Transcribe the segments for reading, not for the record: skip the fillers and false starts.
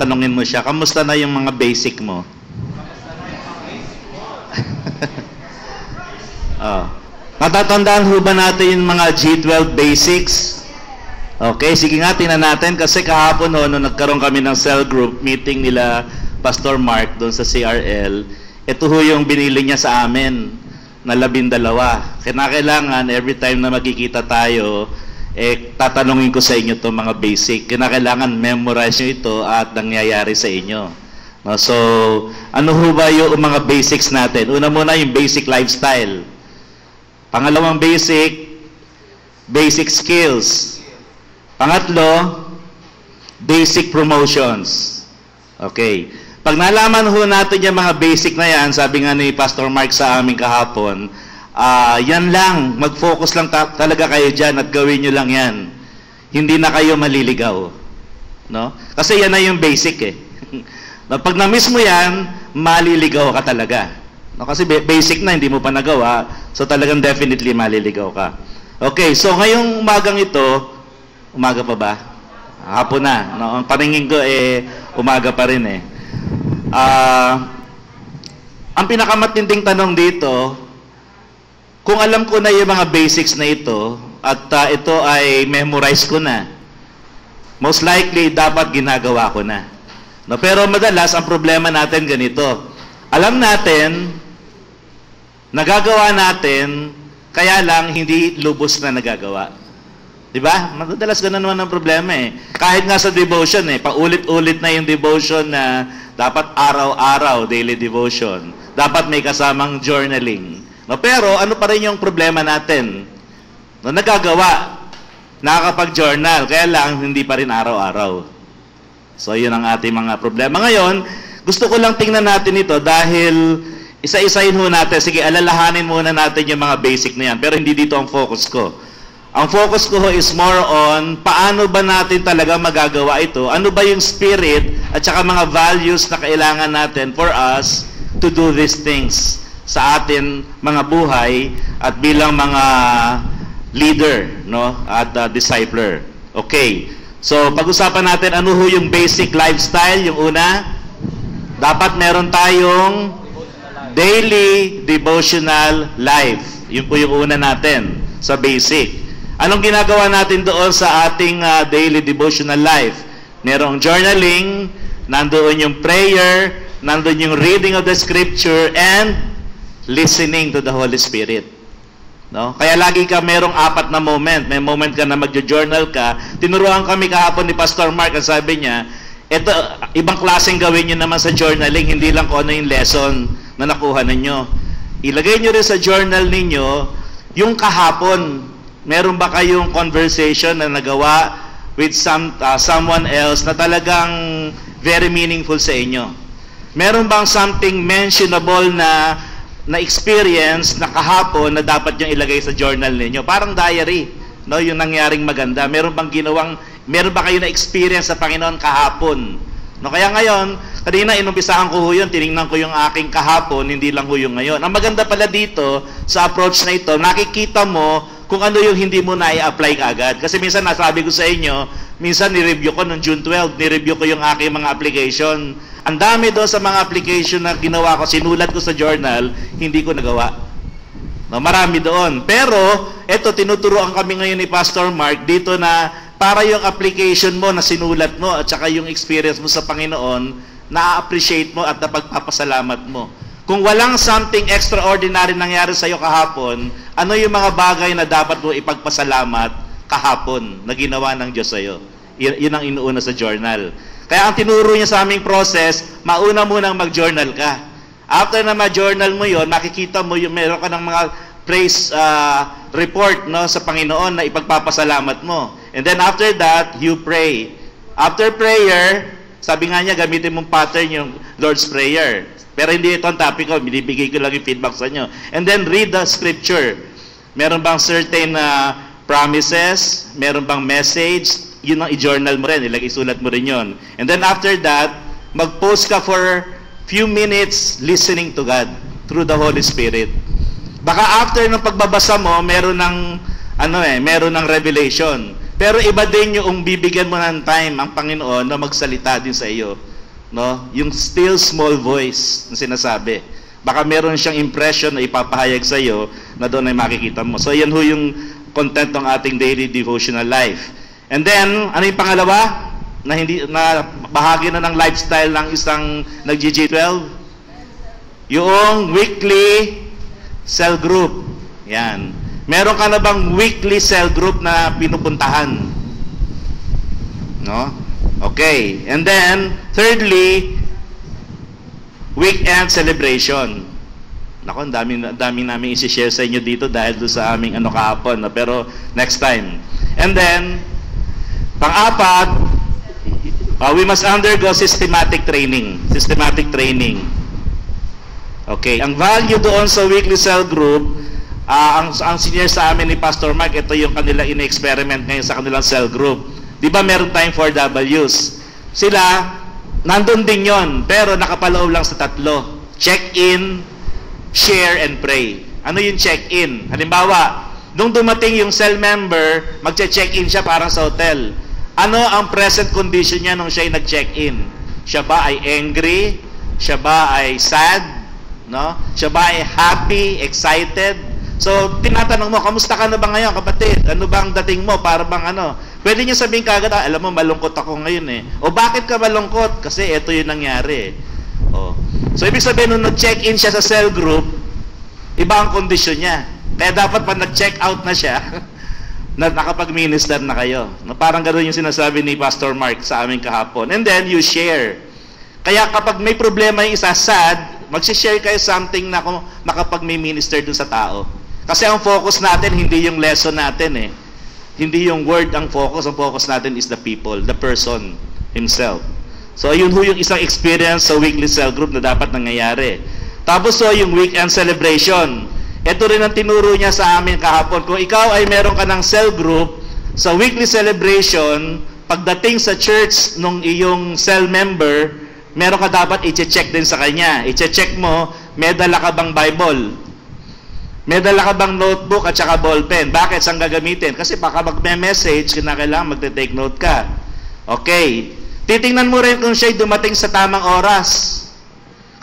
tatanungin mo siya, kamusta na yung mga basic mo? Oh. Matatandaan ho ba natin yung mga G12 basics? Okay, sige nga, tingnan natin kasi kahapon ho, nung nagkaroon kami ng cell group meeting nila Pastor Mark doon sa CRL, ito ho yung binili niya sa amin na 12. Kinakailangan every time na magkikita tayo, tatanungin ko sa inyo itong mga basic. Kinakailangan memorize nyo ito at nangyayari sa inyo. No, so, ano ho ba yung mga basics natin? Una muna yung basic lifestyle. Pangalawang basic skills. Pangatlo, basic promotions. Okay. Pag nalaman ho natin yung mga basic na yan, sabi nga ni Pastor Mark sa amin kahapon, yan lang, mag-focus lang talaga kayo dyan at gawin nyo lang yan. Hindi na kayo maliligaw. No? Kasi yan na yung basic eh. Pag na-miss mo yan, maliligaw ka talaga. No, kasi basic na, hindi mo pa nagawa. So talagang definitely maliligaw ka. Okay, so ngayong umagang ito, umaga pa ba? Hapon na. No? Ang paningin ko umaga pa rin eh. Ang pinakamatinding tanong dito, kung alam ko na yung mga basics na ito, at ito ay memorize ko na, most likely dapat ginagawa ko na. No, pero madalas ang problema natin ganito. Alam natin, nagagawa natin, kaya lang hindi lubos na nagagawa. Diba? Madalas ganun naman ang problema eh. Kahit nga sa devotion paulit-ulit na yung devotion na dapat araw-araw, daily devotion. Dapat may kasamang journaling. No, pero ano pa rin yung problema natin? No, nagagawa, nakakapag-journal, kaya lang hindi pa rin araw-araw. So yun ang ating mga problema. Ngayon, gusto ko lang tingnan natin ito dahil isa-isahin ho natin. Sige, alalahanin muna natin yung mga basic na yan. Pero hindi dito ang focus ko. Ang focus ko is more on paano ba natin talaga magagawa ito? Ano ba yung spirit at saka mga values na kailangan natin for us to do these things sa atin mga buhay at bilang mga leader, no? At discipler. Okay. So, pag-usapan natin ano ho yung basic lifestyle. Yung una, dapat meron tayong daily devotional life. Yun po yung una natin sa basic. Anong ginagawa natin doon sa ating daily devotional life? Merong journaling, nandoon yung prayer, nandoon yung reading of the scripture, and listening to the Holy Spirit. No? Kaya lagi ka merong 4 na moment. May moment ka na magjo-journal ka. Tinuruan kami kahapon ni Pastor Mark, ang sabi niya, ito, ibang klaseng gawin nyo naman sa journaling, hindi lang kung ano yung lesson na nakuha ninyo. Ilagay nyo rin sa journal ninyo yung kahapon. Meron ba kayong conversation na nagawa with someone else na talagang very meaningful sa inyo? Meron bang something mentionable na experience na kahapon na dapat yung ilagay sa journal ninyo? Parang diary, no? Yung nangyaring maganda. Meron ba kayo na experience sa Panginoon kahapon? No, kaya ngayon, kanina inumpisahan ko yun, tinignan ko yung aking kahapon, hindi lang yung ngayon. Ang maganda pala dito, sa approach na ito, nakikita mo kung ano yung hindi mo na i-apply agad. Kasi minsan nasabi ko sa inyo, minsan ni-review ko noong June 12, ni-review ko yung aking mga application. Ang dami doon sa mga application na ginawa ko, sinulat ko sa journal, hindi ko nagawa. No, marami doon. Pero, eto, tinuturuan kami ngayon ni Pastor Mark dito na para yung application mo na sinulat mo at saka yung experience mo sa Panginoon, na-appreciate mo at napagpapasalamat mo. Kung walang something extraordinary nangyari sa iyo kahapon, ano yung mga bagay na dapat mo ipagpasalamat kahapon na ginawa ng Diyos sa iyo? Yun ang inuuna sa journal. Kaya ang tinuro niya sa aming process, mauna munang mag-journal ka. After na ma-journal mo yon, makikita mo yung meron ka ng mga praise report, no, sa Panginoon na ipagpapasalamat mo. And then after that, you pray. After prayer, sabi nga niya, gamitin mong pattern yung Lord's Prayer. Pero hindi ito ang topic ko, binibigay ko lang yung feedback sa inyo. And then read the scripture. Meron bang certain promises? Meron bang message? Yun ang i-journal mo rin, isulat mo rin yun. And then after that, mag-post ka for few minutes listening to God through the Holy Spirit. Baka after ng pagbabasa mo, meron ng revelation. Pero iba din yung bibigyan mo ng time ang Panginoon na magsalita din sa iyo. no? Yung still small voice na sinasabi. Baka meron siyang impression na ipapahayag sa iyo na doon ay makikita mo. So yan ho yung content ng ating daily devotional life. And then, ano yung pangalawa? Na bahagi na ng lifestyle ng isang nag-G12? Yung weekly cell group. Yan. Meron ka na bang weekly cell group na pinupuntahan? No? Okay. And then, thirdly, weekend celebration. Nako, dami namin i-share sa inyo dito dahil doon sa aming kahapon. No? Pero, next time. And then, pang-apat, we must undergo systematic training. Systematic training. Okay. Ang value doon sa weekly cell group, ang senior sa amin ni Pastor Mark, ito yung kanila in-experiment ngayon sa kanilang cell group. Di ba meron tayong 4Ws? Sila, nandun din yon, pero nakapaloob lang sa 3. Check-in, share, and pray. Ano yung check-in? Halimbawa, nung dumating yung cell member, magche-check-in siya parang sa hotel. Ano ang present condition niya nung siya ay nag-check-in? Siya ba ay angry? Siya ba ay sad? No? Siya ba ay happy, excited? So, tinatanong mo, kamusta ka na ba ngayon, kapatid? Ano ba ang dating mo? Para bang Pwede niya sabihin kagad, alam mo, malungkot ako ngayon eh. O bakit ka malungkot? Kasi ito yung nangyari. O. So, ibig sabihin, nung nag-check-in siya sa cell group, iba ang kondisyon niya. Kaya dapat pa nag-check out na siya, na nakapag-minister na kayo. No, parang gano'n yung sinasabi ni Pastor Mark sa aming kahapon. And then, you share. Kaya kapag may problema yung isa, sad, mag-share kayo something na makapag-minister dun sa tao. Kasi ang focus natin, hindi yung lesson natin eh. Hindi yung word ang focus natin is the people, the person himself. So, ayun ho yung isang experience sa weekly cell group na dapat nangyayari. Tapos ho, yung weekend celebration. Ito rin ang tinuro niya sa amin kahapon. Kung ikaw ay meron ka ng cell group, sa weekly celebration, pagdating sa church nung iyong cell member, meron ka dapat i-check din sa kanya. I-check mo, may dala ka bang Bible? May dala ka bang notebook at saka ballpen? Bakit? Saan gagamitin? Kasi baka magme-message, kinakailangan magte-take note ka. Okay. Titingnan mo rin kung siya'y dumating sa tamang oras.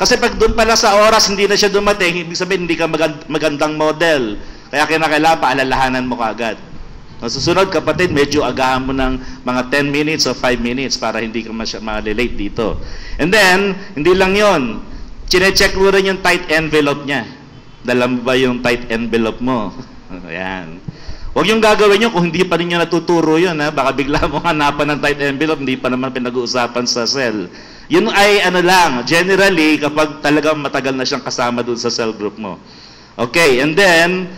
Kasi pag doon pala sa oras, hindi na siya dumating, ibig sabihin, hindi ka magandang model. Kaya kinakailangan, paalalahanan mo kaagad. Susunod, kapatid, medyo agahan mo ng mga 10 minutes o 5 minutes para hindi ka ma-relate dito. And then, hindi lang yon. Chine-check mo rin yung tight envelope niya. Dala mo ba yung tight envelope mo? Ayan. Huwag yung gagawin nyo kung hindi pa rin nyo natuturo yun. Baka bigla mo hanapan ng tight envelope, hindi pa naman pinag-uusapan sa cell. Yun ay lang, generally, kapag talagang matagal na siyang kasama dun sa cell group mo. Okay, and then,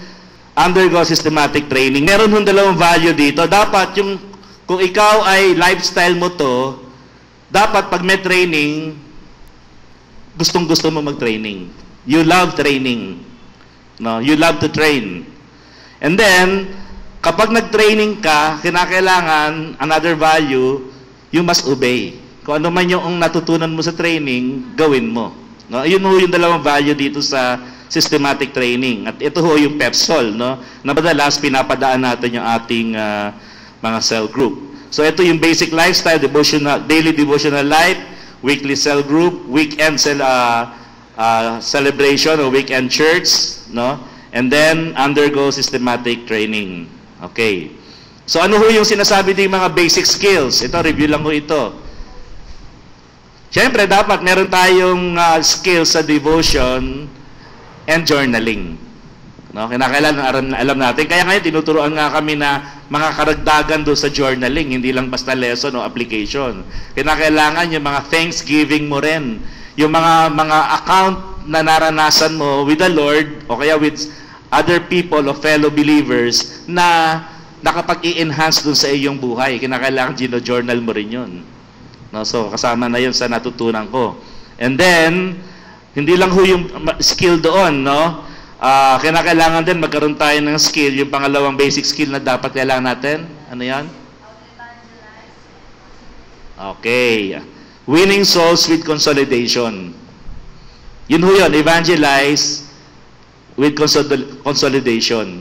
undergo systematic training. Meron yung dalawang value dito. Dapat kung ikaw ay lifestyle mo to, dapat pag may training, gustong-gusto mo mag-training. You love training. No, you love to train. And then, kapag nag-training ka, kinakailangan, another value, you must obey. Kung ano man yung natutunan mo sa training, gawin mo. No? Yun ho yung dalawang value dito sa systematic training. At ito ho yung PEPSOL, no? Na madalas pinapadaan natin yung ating mga cell group. So ito yung basic lifestyle, daily devotional life, weekly cell group, weekend celebration or weekend church, no? And then undergo systematic training. Okay. So ano ho yung sinasabi ding mga basic skills? Ito, review lang ho ito. Siyempre, dapat meron tayong skills sa devotion and journaling. No? Kinakailangan alam natin. Kaya ngayon, tinuturuan nga kami na mga karagdagan doon sa journaling, hindi lang basta lesson o application. Kinakailangan yung mga thanksgiving mo rin. Yung mga account na naranasan mo with the Lord o kaya with other people o fellow believers na nakapag-i-enhance doon sa iyong buhay. Kinakailangan gino-journal mo rin yun. No, so, kasama na yun sa natutunan ko. And then, hindi lang ho yung skill doon, no? Kinakailangan din magkaroon tayo ng skill, yung pangalawang basic skill na dapat kailangan natin. Ano yan? Okay. Winning souls with consolidation. Yun ho yun, evangelize with consolidation.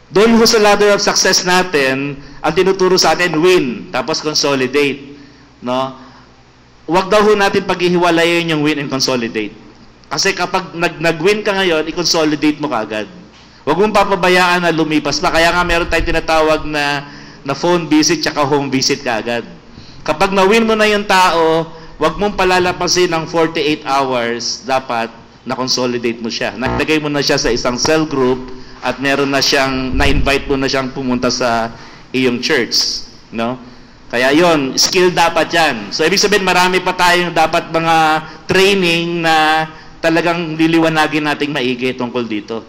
Doon ho sa ladder of success natin, ang tinuturo sa atin, win, tapos consolidate. No? wag daw ho natin paghihiwalayin yung win and consolidate. Kasi kapag nag-win ka ngayon, i-consolidate mo kaagad. Huwag mong papabayaan na lumipas pa. Kaya nga meron tayong tinatawag na phone visit tsaka home visit kaagad. Kapag na-win mo na yung tao, huwag mong palalapasin ng 48 hours, dapat na-consolidate mo siya. Nalagay mo na siya sa isang cell group at meron na siyang, na-invite mo na siyang pumunta sa iyong church. No? Kaya yon, skill dapat yan. So, ibig sabihin, marami pa tayong dapat mga training na talagang liliwanagin nating maigi tungkol dito.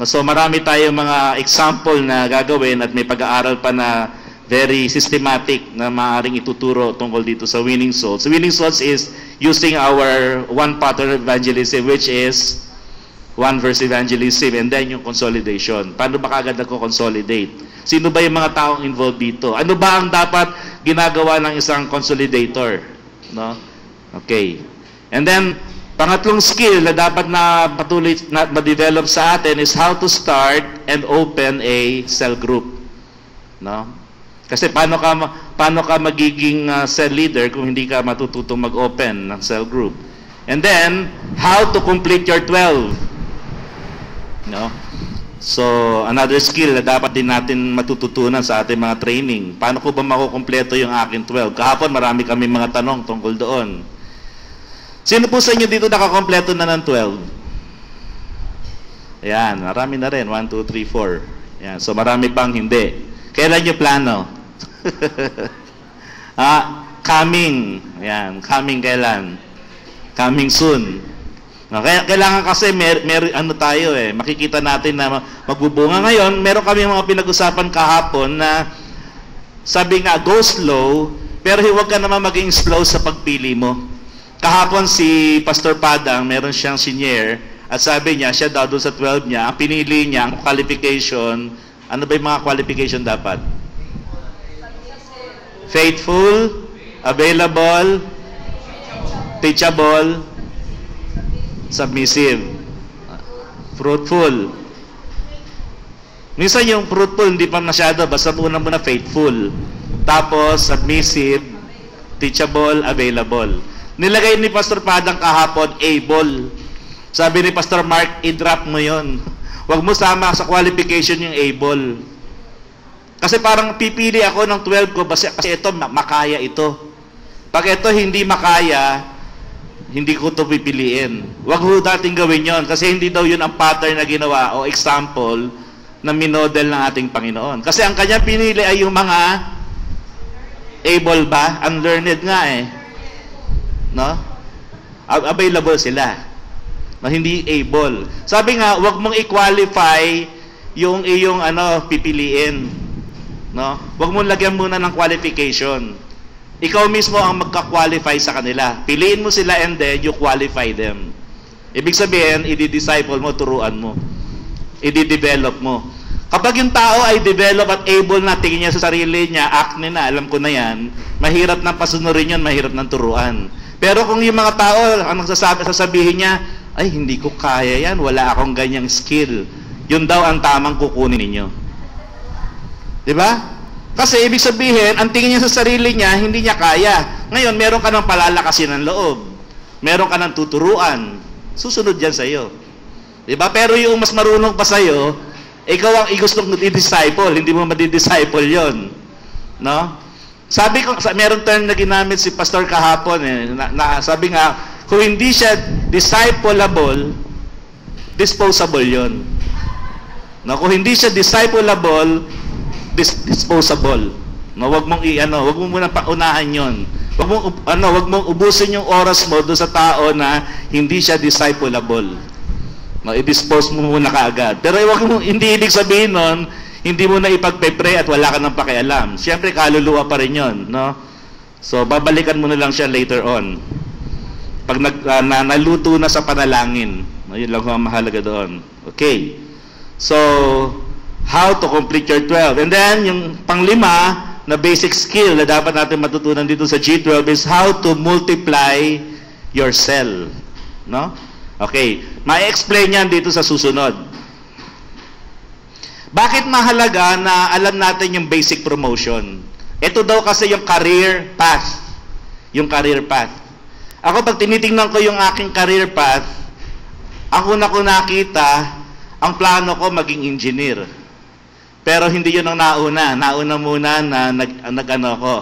So, marami tayong mga example na gagawin at may pag-aaral pa na very systematic na maaaring ituturo tungkol dito sa winning souls. Winning souls is using our one pattern of evangelism, which is one verse evangelism, and then yung consolidation. Paano ba kagad nagko-consolidate? Sino ba yung mga taong involved dito? Ano ba ang dapat ginagawa ng isang consolidator? No? Okay. And then, pangatlong skill na dapat na patuloy na ma-develop sa atin is how to start and open a cell group. No? Kasi paano ka magiging cell leader kung hindi ka matututong mag-open ng cell group? And then, how to complete your 12. No? So, another skill na dapat din natin matututunan sa ating mga training. Paano ko ba makukumpleto yung aking 12? Kahapon marami kami mga tanong tungkol doon. Sino po sa inyo dito nakakompleto na ng 12? Ayan, marami na rin. 1, 2, 3, 4. Ayan, so marami pang hindi. Kailan nyo plano? Coming. Ayan, coming kailan? Coming soon. Kailangan kasi ano tayo makikita natin na magbubunga. Ngayon, meron kami mga pinag-usapan kahapon na sabi nga, go slow, pero huwag ka naman maging slow sa pagpili mo. Kahapon si Pastor Padang, meron siyang senior, at sabi niya, siya daw doon sa 12 niya, ang pinili niya, ang qualification, ano ba yung mga qualification dapat? Faithful, available, teachable, submissive, fruitful. Minsan yung fruitful, hindi pa masyado, basta una muna faithful. Tapos, submissive, teachable, available. Nilagay ni Pastor Padang kahapon, able. Sabi ni Pastor Mark, i-drop mo yon. Huwag mo sama sa qualification yung able. Kasi parang pipili ako ng 12 ko, kasi ito, makaya ito. Pag ito hindi makaya, hindi ko ito pipiliin. Huwag ho dating gawin yon, kasi hindi daw yun ang pattern na ginawa o example na minodel ng ating Panginoon. Kasi ang kanya pinili ay yung mga able ba? Unlearned nga No? Available sila. No, hindi able. Sabi nga, huwag mong i-qualify yung iyong pipiliin. No? Huwag mong lagyan muna ng qualification. Ikaw mismo ang magka-qualify sa kanila. Piliin mo sila and then you qualify them. Ibig sabihin, i-disciple mo, turuan mo. I-develop mo. Kapag yung tao ay develop at able na, tingin niya sa sarili niya, acne na, alam ko na yan, mahirap na pasunurin yun, mahirap ng turuan. Pero kung yung mga tao, ang sasabihin niya, ay, hindi ko kaya yan, wala akong ganyang skill. Yun daw ang tamang kukunin ninyo. Diba? Kasi ibig sabihin, ang tingin niya sa sarili niya, hindi niya kaya. Ngayon, meron ka ng palalakasin ng loob. Meron ka ng tuturuan. Susunod yan sa iyo. Diba? Pero yung mas marunong pa sa iyo, ikaw ang gustong i-disciple, hindi mo madi-disciple yon. No? Sabi ko, meron term na ginamit si Pastor kahapon sabi nga, kung hindi siya discipleable, disposable yon. No? Kung hindi siya discipleable, disposable. No, wag mong wag mo muna paunahan 'yon. Wag mong ubusin yung oras mo do sa tao na hindi siya discipleable. No, i-dispose mo muna kaagad. Pero wag mo, hindi ibig sabihin nun, hindi mo na ipagpe-pray at wala ka nang pakialam. Siyempre kaluluwa pa rin 'yon, no? So babalikan mo na lang siya later on. Pag naluto na sa panalangin. No, 'yun lang ang mahalaga doon. Okay. So how to complete your 12. And then, yung panglima na basic skill na dapat natin matutunan dito sa G12 is how to multiply your cell. No? Okay. Ma-explain yan dito sa susunod. Bakit mahalaga na alam natin yung basic promotion? Ito daw kasi yung career path. yung career path. Ako, pag tinitingnan ko yung aking career path, ako na ko nakita, ang plano ko maging engineer. Pero hindi yun ang nauna. Nauna muna na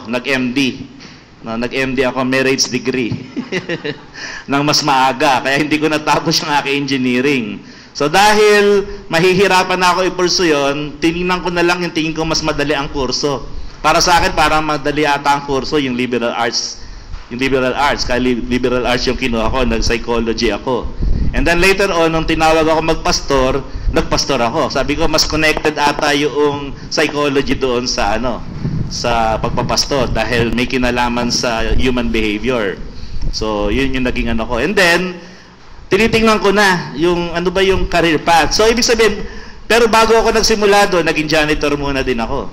nag-MD. No, nag-MD ako, marriage degree. Nang mas maaga. Kaya hindi ko natapos yung aking engineering. So dahil mahihirapan na ako i-pursue yun, tinignan ko na lang yung tingin ko mas madali ang kurso. Para sa akin, parang madali ata ang kurso, yung liberal arts. Yung liberal arts. Kaya liberal arts yung kinuha ko, nag-psychology ako. And then later on, nung tinawag ako magpastor, nagpastor ako. Sabi ko, mas connected ata yung psychology doon sa sa pagpapastor dahil may kinalaman sa human behavior. So, yun yung naging ko. And then, tinitingnan ko na yung yung career path. So, ibig sabihin, pero bago ako nagsimula doon, naging janitor muna din ako.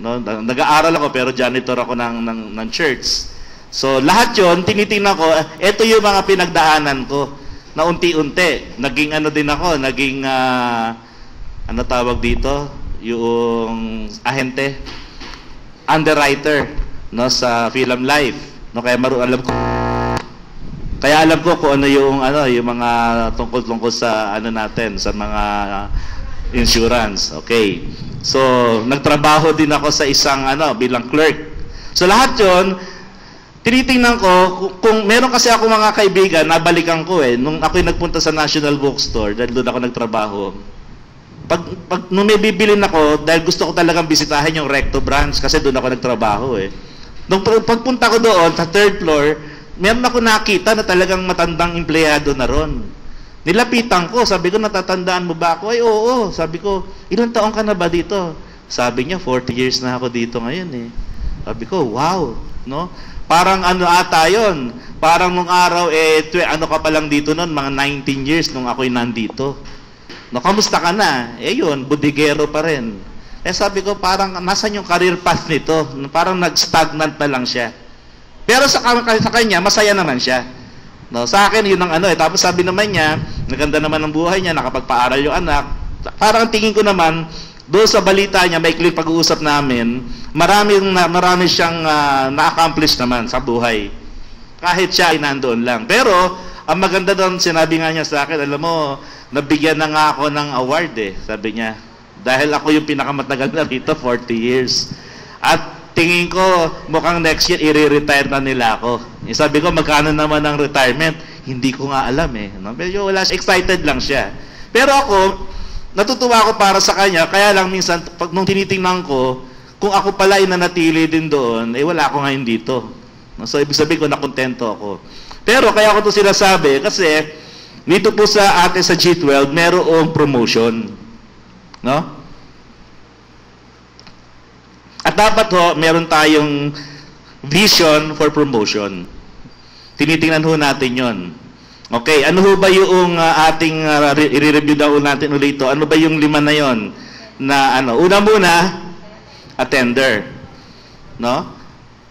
No? Nag-aaral ako pero janitor ako ng church. So, lahat yun, tinitingnan ko, ito yung mga pinagdaanan ko na unti-unti. Naging din ako, naging, tawag dito? Yung ahente, underwriter, no, sa Film Life. No, kaya alam ko kung yung mga tungkol sa natin, sa mga insurance. Okay. So, nagtrabaho din ako sa isang bilang clerk. So, lahat 'yon tinitingnan ko, kung meron kasi ako mga kaibigan, nabalikan ko nung ako'y nagpunta sa National Bookstore, dahil doon ako nagtrabaho, nung may bibilin ako, dahil gusto ko talagang bisitahin yung Recto branch, kasi doon ako nagtrabaho Nung pagpunta ko doon, sa third floor, meron ako nakita na talagang matandang empleyado na ron. Nilapitan ko, sabi ko, natatandaan mo ba ako? Ay, oo. Sabi ko, ilang taon ka na ba dito? Sabi niya, 40 years na ako dito ngayon Sabi ko, wow. No? Parang ata yun. Parang nung araw, ka pa lang dito noon, mga 19 years nung ako'y nandito. No, kamusta ka na? Yun, budigero pa rin. Sabi ko, parang, nasan yung career path nito? Parang nag-stagnant na lang siya. Pero sa kanya, masaya naman siya. No, sa akin, yun ang Tapos sabi naman niya, naganda naman ang buhay niya, nakapagpaaral yung anak. Parang tingin ko naman, doon sa balita niya, may clear pag-uusap namin, marami siyang na-accomplish naman sa buhay. Kahit siya ay nandoon lang. Pero, ang maganda doon, sinabi nga niya sa akin, alam mo, nabigyan na nga ako ng award sabi niya. Dahil ako yung pinakamatagal na rito, 40 years. At tingin ko, mukhang next year, i-retire na nila ako. Sabi ko, magkano naman ang retirement? Hindi ko nga alam No? Pero wala siya, excited lang siya. Pero ako, natutuwa ako para sa kanya, kaya lang minsan, nung tinitingnan ko, kung ako pala ay nanatili din doon, wala ako ngayon dito. No? So, ibig sabihin ko, nakontento ako. Pero, kaya ako ito sinasabi, kasi, dito po sa atin sa G12, merong promotion. No? At dapat meron tayong vision for promotion. Tinitingnan natin yon. Okay, ano ba yung ating i-review daw natin ulit ito? Ano ba yung 5 na yon? Na una muna, attender. No?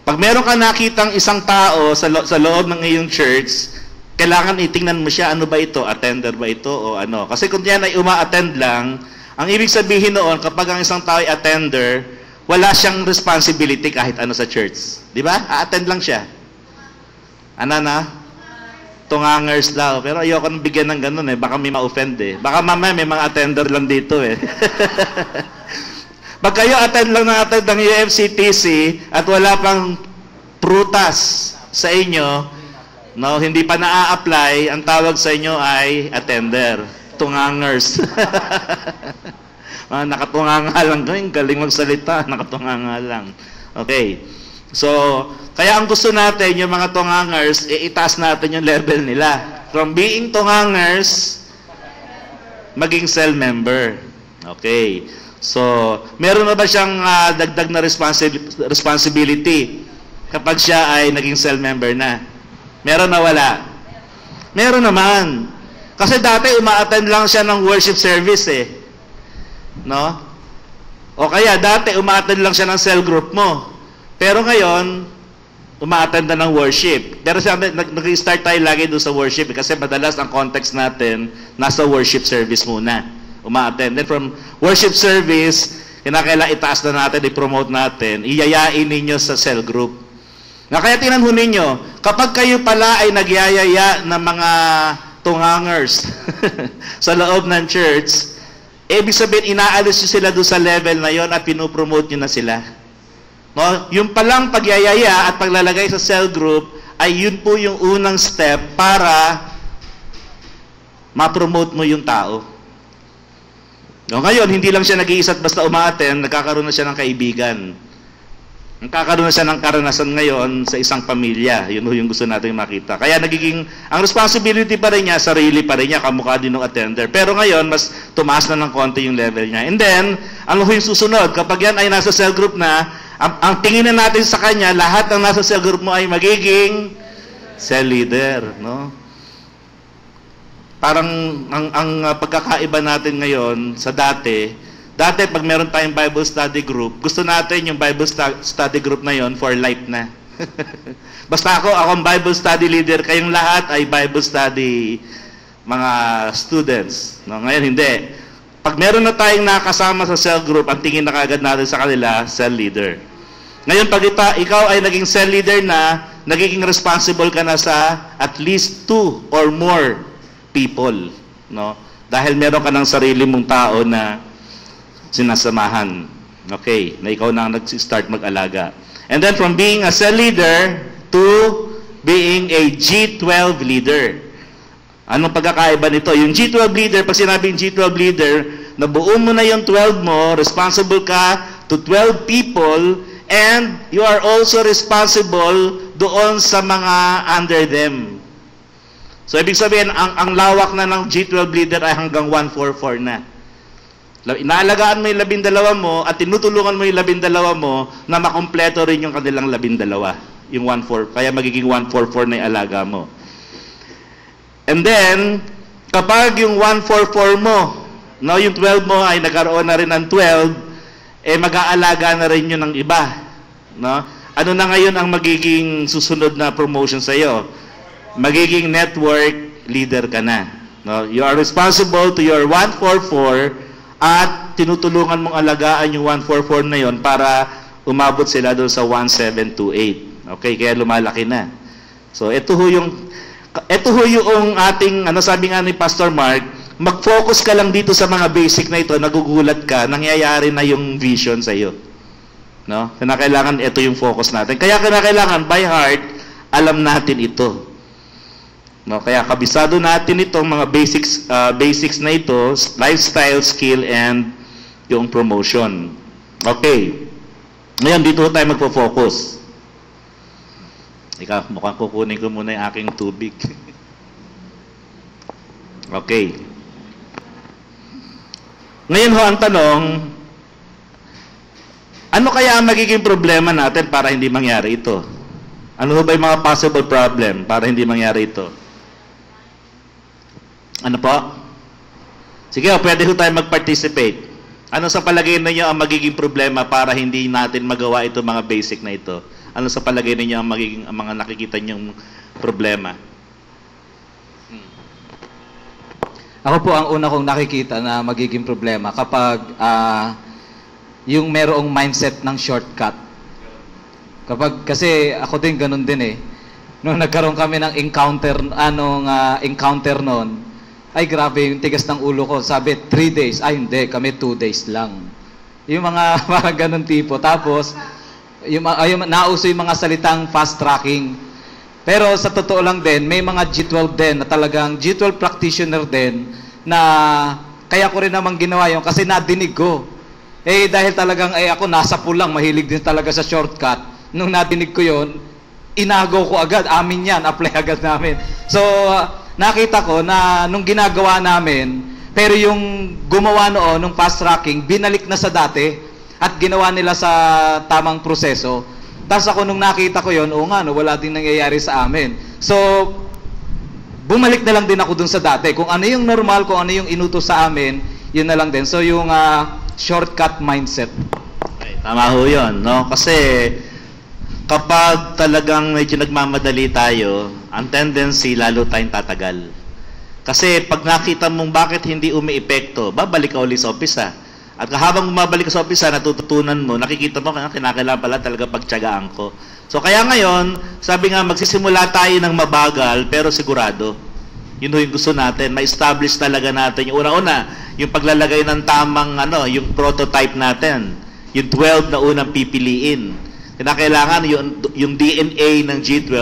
Pag meron ka nakitang isang tao sa loob ng iyong church, kailangan itingnan mo siya, ano ba ito? Attender ba ito o ano? Kasi kung yan ay uma-attend lang, ang ibig sabihin noon, kapag ang isang tao ay attender, wala siyang responsibility kahit ano sa church. Di ba? A-attend lang siya. Tungangers daw. Pero ayoko nang bigyan ng ganun Baka may ma-offend Baka mamaya may mga attender lang dito Pag kayo attend lang ng UFCTC at wala pang prutas sa inyo, no, hindi pa na-apply, ang tawag sa inyo ay attender. Tungangers. Nakatunganga lang. Galing magsalita. Nakatunganga lang. Okay. So, kaya ang gusto natin, yung mga tungangers, itaas natin yung level nila. From being tungangers, maging cell member. Okay. So, meron na ba siyang dagdag na responsibility kapag siya ay naging cell member na? Meron na wala? Meron naman. Kasi dati uma-attend lang siya ng worship service No? O kaya dati uma-attend lang siya ng cell group mo. Pero ngayon, uma-attend na ng worship. Pero nag-start tayo lagi doon sa worship kasi madalas ang context natin nasa worship service muna. Uma-attend. Then from worship service, kinakailangan itaas na natin, i-promote natin, iyayain ninyo sa cell group. Na kaya tingnan ho ninyo, kapag kayo pala ay nagyayaya ng mga tungangers sa loob ng church, ibig sabihin, inaalis nyo sila doon sa level na yon at pinopromote nyo na sila. No? Yung palang pagyayaya at paglalagay sa cell group, ay yun po yung unang step para ma-promote mo yung tao. No, ngayon, hindi lang siya nag-iisa at basta umaattend, nagkakaroon na siya ng kaibigan. Nagkakaroon na siya ng karanasan ngayon sa isang pamilya. Yun yung gusto natin makita. Kaya ang responsibility pa rin niya, sarili pa rin niya, kamukha din ng attender. Pero ngayon, mas tumaas na ng konti yung level niya. And then, ano yung susunod? Kapag yan ay nasa cell group na, ang tingin na natin sa kanya, lahat ng nasa cell group mo ay magiging cell leader. No? Parang ang pagkakaiba natin ngayon sa dati pag meron tayong Bible study group, gusto natin yung Bible study group na yon for life na. Basta akong Bible study leader, kayong lahat ay Bible study mga students. No? Ngayon hindi. Pag meron na tayong nakasama sa cell group, ang tingin na kagad natin sa kanila, cell leader. Ngayon pag ikaw ay naging cell leader na, nagiging responsible ka na sa at least 2 or more people, no? Dahil meron ka ng sarili mong tao na sinasamahan. Okay, na ikaw na nag-start mag-alaga. And then from being a cell leader to being a G12 leader. Anong pagkakaiba nito? Yung G12 leader, pag sinabing G12 leader, nabuo mo na yung 12 mo, responsible ka to 12 people, and you are also responsible doon sa mga under them. So, ibig sabihin, ang lawak na ng G12 leader ay hanggang 144 na. Inaalagaan mo yung 12 mo at tinutulungan mo yung 12 mo na makompleto rin yung kanilang 12. Yung 14, kaya magiging 144 na yung alaga mo. And then, kapag yung 144 mo, no, yung 12 mo ay nagkaroon na rin ng 12, mag-aalaga na rin yun ng iba. No? Ano na ngayon ang magiging susunod na promotion sa iyo? Magiging network leader ka na. No? You are responsible to your 144 at tinutulungan mong alagaan yung 144 na yon para umabot sila doon sa 1728. Okay, kaya lumalaki na. So, ito ho yung ating, sabi nga ni Pastor Mark, mag-focus ka lang dito sa mga basic na ito, nagugulat ka, nangyayari na yung vision sa iyo. No? Kinakailangan ito yung focus natin. Kaya kinakailangan by heart, alam natin ito. No, kaya kabisado natin itong mga basics na ito, lifestyle, skill, and yung promotion. Okay. Ngayon, dito tayo magpo-focus. Ika, mukhang kukunin ko muna yung aking tubig. Okay. Ngayon ho, ang tanong, ano kaya ang magiging problema natin para hindi mangyari ito? Ano ho ba yung mga possible problem para hindi mangyari ito? Ano po? Sige, pwede ho tayo mag-participate. Ano sa palagay ninyo ang magiging problema para hindi natin magawa ito mga basic na ito? Ano sa palagay ninyo ang mga nakikita niyong problema? Ako po ang una kong nakikita na magiging problema kapag yung merong mindset ng shortcut. Kasi ako din ganun din eh. Nung nagkaroon kami ng encounter noon, ay grabe yung tigas ng ulo ko. Sabi, 3 days. Ay hindi, kami 2 days lang. Yung mga parang ganun tipo. Tapos, nauso yung mga salitang fast tracking. Pero sa totoo lang din, may mga G12 din na talagang G12 practitioner din na kaya ko rin naman ginawa yun kasi nadinig ko. Dahil talagang ako nasa pulang, mahilig din talaga sa shortcut. Nung nadinig ko yun, inagaw ko agad. Amin yan, apply agad namin. So, nakita ko na nung ginagawa namin, pero yung gumawa noon, nung fast tracking, binalik na sa dati at ginawa nila sa tamang proseso. Tapos ako nung nakita ko yun, oo nga, no, wala din nangyayari sa amin. So, bumalik na lang din ako dun sa dati. Kung ano yung normal, kung ano yung inutos sa amin, yun na lang din. So, yung shortcut mindset. Okay, tama ho yun, no? Kasi, kapag talagang medyo nagmamadali tayo, ang tendency, lalo tayong tatagal. Kasi pag nakita mong bakit hindi umiepekto, babalik ka ulit sa umpisa. At habang bumabalik ka sa opisina, natututunan mo, nakikita mo, kinakailangan pala talaga pagtiyagaan ko. So kaya ngayon, sabi nga, magsisimula tayo ng mabagal, pero sigurado. Yun yung gusto natin, ma-establish talaga natin. Yung una-una, yung paglalagay ng tamang, yung prototype natin. Yung 12 na unang pipiliin. Kinakailangan yung DNA ng G12,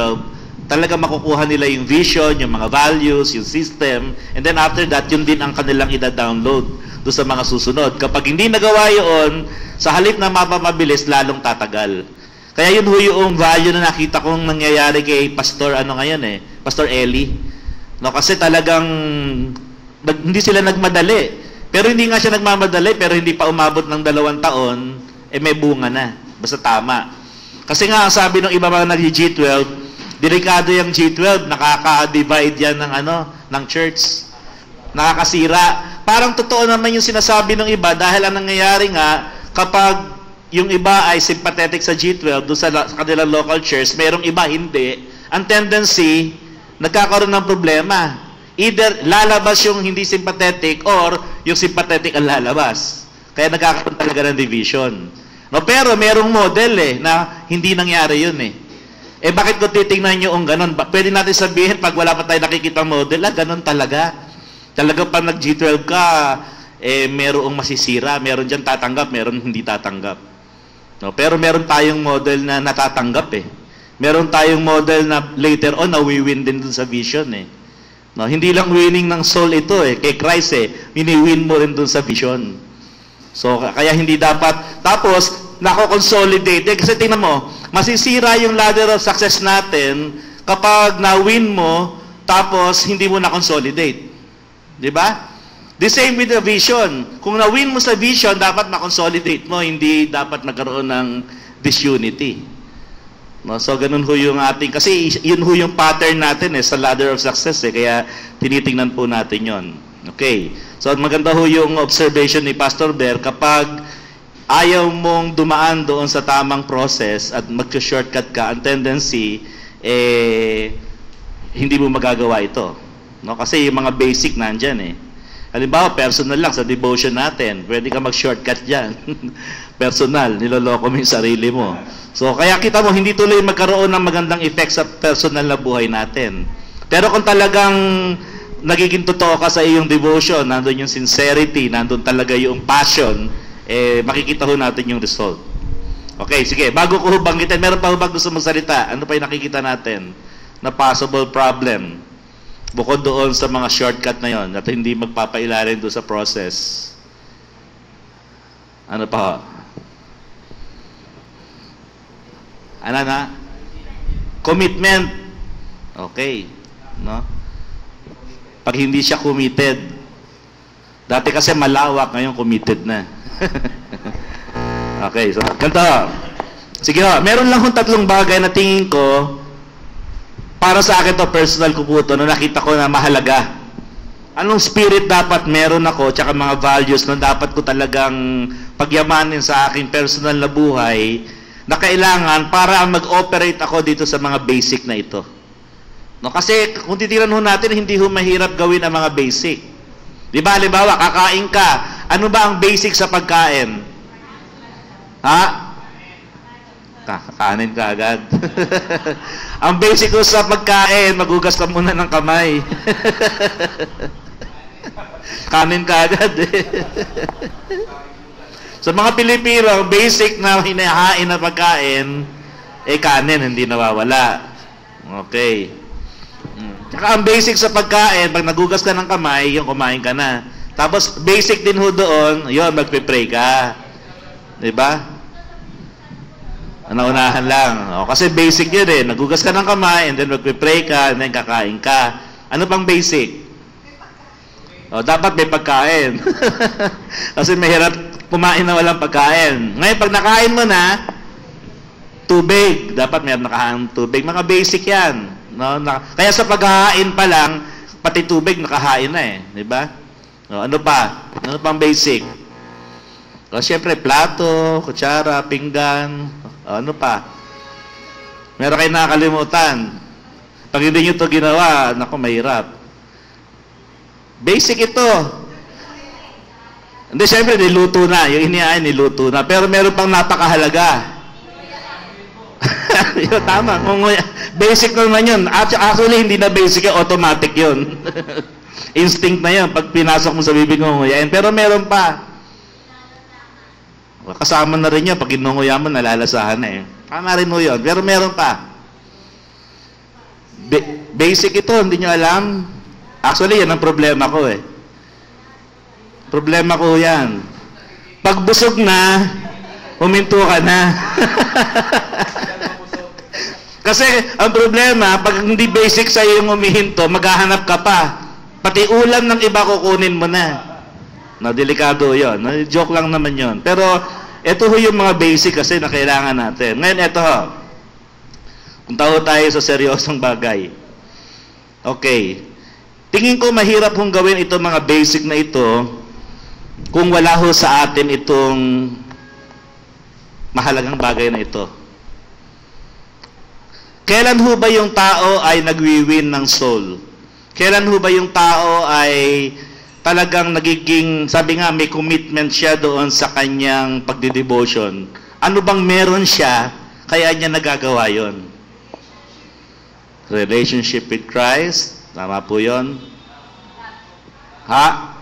talaga makukuha nila yung vision, yung mga values, yung system, and then after that, yun din ang kanilang ida-download doon sa mga susunod. Kapag hindi nagawa yun, sa halip na mapamabilis, lalong tatagal. Kaya yun yung value na nakita kong nangyayari kay Pastor, Pastor Eli. No, kasi talagang, hindi sila nagmadali. Pero hindi nga siya nagmamadali, pero hindi pa umabot ng 2 taon, may bunga na. Basta tama. Kasi nga, sabi ng iba mga nag-G12, delikado yung G12, nakaka-divide yan ng church. Nakakasira. Parang totoo naman yung sinasabi ng iba dahil ang nangyayari nga, kapag yung iba ay sympathetic sa G12 doon sa kanilang local church, merong iba hindi, ang tendency, nagkakaroon ng problema. Either lalabas yung hindi sympathetic or yung sympathetic ang lalabas. Kaya nagkakaroon talaga ng division. No, pero merong model na hindi nangyari yun bakit ko titingnan nyo ang ganun? Pwede natin sabihin, pag wala pa tayo nakikita model, ganun talaga. Talaga pag nag-G12 ka, merong masisira, meron dyan tatanggap, meron hindi tatanggap. No? Pero meron tayong model na natatanggap Meron tayong model na later on, nawi-win din dun sa vision No? Hindi lang winning ng soul ito kay Christ mini-win mo rin dun sa vision. So, kaya hindi dapat, tapos, nako-consolidate. Kasi tingnan mo, masisira yung ladder of success natin kapag na-win mo, tapos hindi mo na-consolidate. Di ba? The same with the vision. Kung na-win mo sa vision, dapat na-consolidate mo, hindi dapat nagkaroon ng disunity. No? So, ganun ho yung ating, kasi yun ho yung pattern natin sa ladder of success kaya tinitingnan po natin yon. Okay. So, maganda ho yung observation ni Pastor Ber, kapag ayaw mong dumaan doon sa tamang process at mag-shortcut ka, ang tendency, hindi mo magagawa ito. No? Kasi yung mga basic nandyan Halimbawa, personal lang sa devotion natin, pwede ka mag-shortcut dyan. Personal, niloloko mo yung sarili mo. So, kaya kita mo, hindi tuloy magkaroon ng magandang effect sa personal na buhay natin. Pero kung talagang nagiging totoo ka sa iyong devotion, nandun yung sincerity, nandun talaga yung passion, makikita ho natin yung result. Okay, sige. Bago ko banggitin, meron pa ho ba gusto magsalita? Ano pa yung nakikita natin na possible problem? Bukod doon sa mga shortcut na yon at hindi magpapailalim doon sa process. Ano pa ho? Ano na? Commitment. Okay. No? Pag hindi siya committed. Dati kasi malawak, ngayon committed na. Okay, so ganito. Sige ho, meron lang kung 3 bagay na tingin ko, para sa akin to, personal ko po ito, na nakita ko na mahalaga. Anong spirit dapat meron ako, tsaka mga values na dapat ko talagang pagyamanin sa aking personal na buhay, na kailangan para mag-operate ako dito sa mga basic na ito. No, kasi kung titiran ho natin, hindi ho mahirap gawin ang mga basic. Di ba, halimbawa, kakain ka. Ano ba ang basic sa pagkain? Ha? Kakanin ka agad. Ang basic ko sa pagkain, maghugas ka muna ng kamay. Kanin ka agad Sa mga Pilipino, ang basic na hinahain na pagkain, kanin, hindi nawawala. Okay. Tsaka ang basic sa pagkain, pag nagugas ka ng kamay, yung kumain ka na. Tapos, basic din ho doon, yun, magpe-pray ka. Diba? Naunahan lang. Kasi basic yun nagugas ka ng kamay, and then magpe-pray ka, and then kakain ka. Ano pang basic? Dapat may pagkain. Kasi mahirap kumain na walang pagkain. Ngayon, pag nakain mo na, tubig. Dapat mayroon nakahain tubig. Mga basic yan. No? Kaya sa paghahain pa lang, pati tubig nakahain na di ba? Ano pa? Ano pang basic? Siyempre, plato, kutsara, pinggan, ano pa? Meron kayo nakakalimutan. Pag hindi nyo ito ginawa, naku, mahirap. Basic ito. Hindi, syempre, niluto na. Yung inihain, niluto na. Pero meron pang napakahalaga. Yun, tama. Basic naman yun. Actually, hindi na basic yun. Automatic yun. Instinct na yun. Pag pinasok mo sa bibig mo, nguyain. Pero meron pa. Kasama na rin yun. Pag inunguya mo, nalalasahan na eh. Tama rin mo yun. Pero meron pa. Basic ito. Hindi nyo alam. Actually, yan ang problema ko eh. Problema ko yan. Pag busog na, huminto ka na. Kasi ang problema, pag hindi basic sa'yo yung humihinto, maghahanap ka pa. Pati ulam ng iba kukunin mo na. No, delikado yun. No, joke lang naman yun. Pero ito ho yung mga basic kasi na kailangan natin. Ngayon, ito ho. Punta ho tayo sa seryosong bagay. Okay. Tingin ko mahirap hong gawin ito mga basic na ito kung wala ho sa atin itong mahalagang bagay na ito. Kailan ho ba yung tao ay nagwi-win ng soul? Kailan ho ba yung tao ay talagang nagiging, sabi nga, may commitment siya doon sa kanyang pagdidevotion? Ano bang meron siya kaya niya nagagawa yon? Relationship with Christ. Tama po yun. Ha?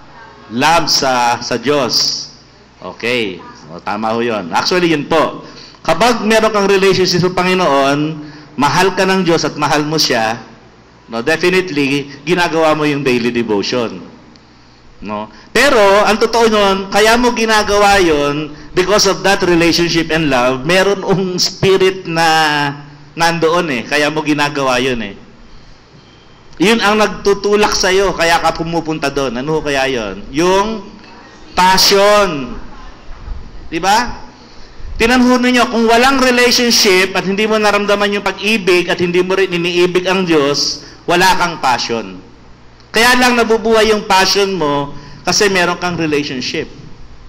Love sa Diyos. Okay. O, tama ho yun. Actually, yun po. Kapag meron kang relationship sa Panginoon, mahal ka ng Diyos at mahal mo siya, no, definitely, ginagawa mo yung daily devotion. No? Pero, ang totoo nun, kaya mo ginagawa yon because of that relationship and love, meron yung spirit na nandoon eh. Kaya mo ginagawa yun eh. Yun ang nagtutulak sa'yo, kaya ka pumupunta doon. Ano kaya yun? Yung passion. Diba? Tinanong ninyo, kung walang relationship at hindi mo naramdaman yung pag-ibig at hindi mo rin iniibig ang Diyos, wala kang passion. Kaya lang nabubuhay yung passion mo kasi meron kang relationship.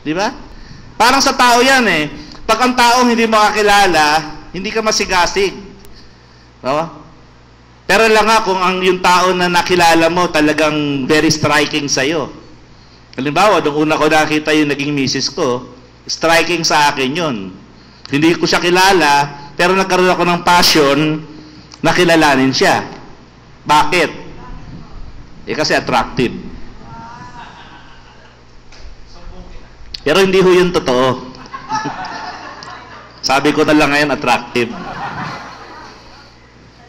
Diba? Parang sa tao yan eh. Pag ang taong hindi mo kakilala, hindi ka masigasig. Diba? Pero lang nga kung yung tao na nakilala mo talagang very striking sa'yo. Halimbawa, nung una ko nakita yung naging misis ko, striking sa akin yun. Hindi ko siya kilala, pero nagkaroon ako ng passion na kilalanin siya. Bakit? Eh kasi attractive. Pero hindi ho yun totoo. Sabi ko na lang ngayon, attractive.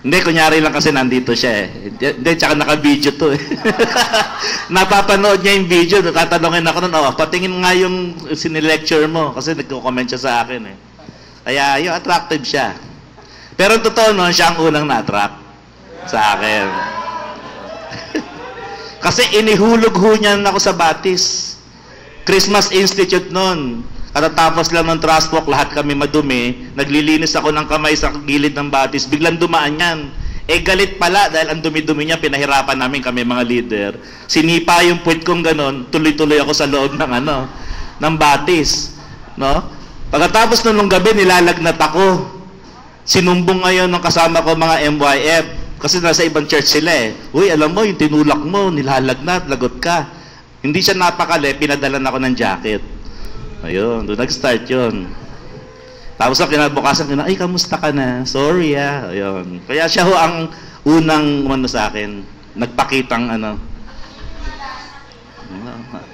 Hindi, kunyari lang kasi nandito siya eh. Hindi, tsaka naka-video to eh. Napapanood niya yung video, tatanungin ako nun, oh, patingin nga yung sinilecture mo, kasi nagko-comment siya sa akin eh. Kaya, yung attractive siya. Pero totoo nun, siya ang unang na-attract sa akin. Kasi inihulog ho niyan ako sa batis. Christmas Institute nun. Katatapos lang ng trust walk, lahat kami madumi. Naglilinis ako ng kamay sa gilid ng batis. Biglang dumaan yan. Eh galit pala dahil ang dumi-dumi niya, pinahirapan namin kami mga leader. Sinipa yung puwit kong ganon, tuloy-tuloy ako sa loob ng ng batis. No? Pagkatapos nung gabi, nilalagnat ako. Sinumbong ngayon ng kasama ko mga MYF. Kasi nasa ibang church sila eh. Uy, alam mo, yung tinulak mo, nilalagnat, lagot ka. Hindi siya napakali, pinadalan ako ng jacket. Ayun, doon nag-start yun. Tapos ang kinabukasan, ay, kamusta ka na? Sorry ah. Ayun. Kaya siya ho ang unang sa akin, nagpakitang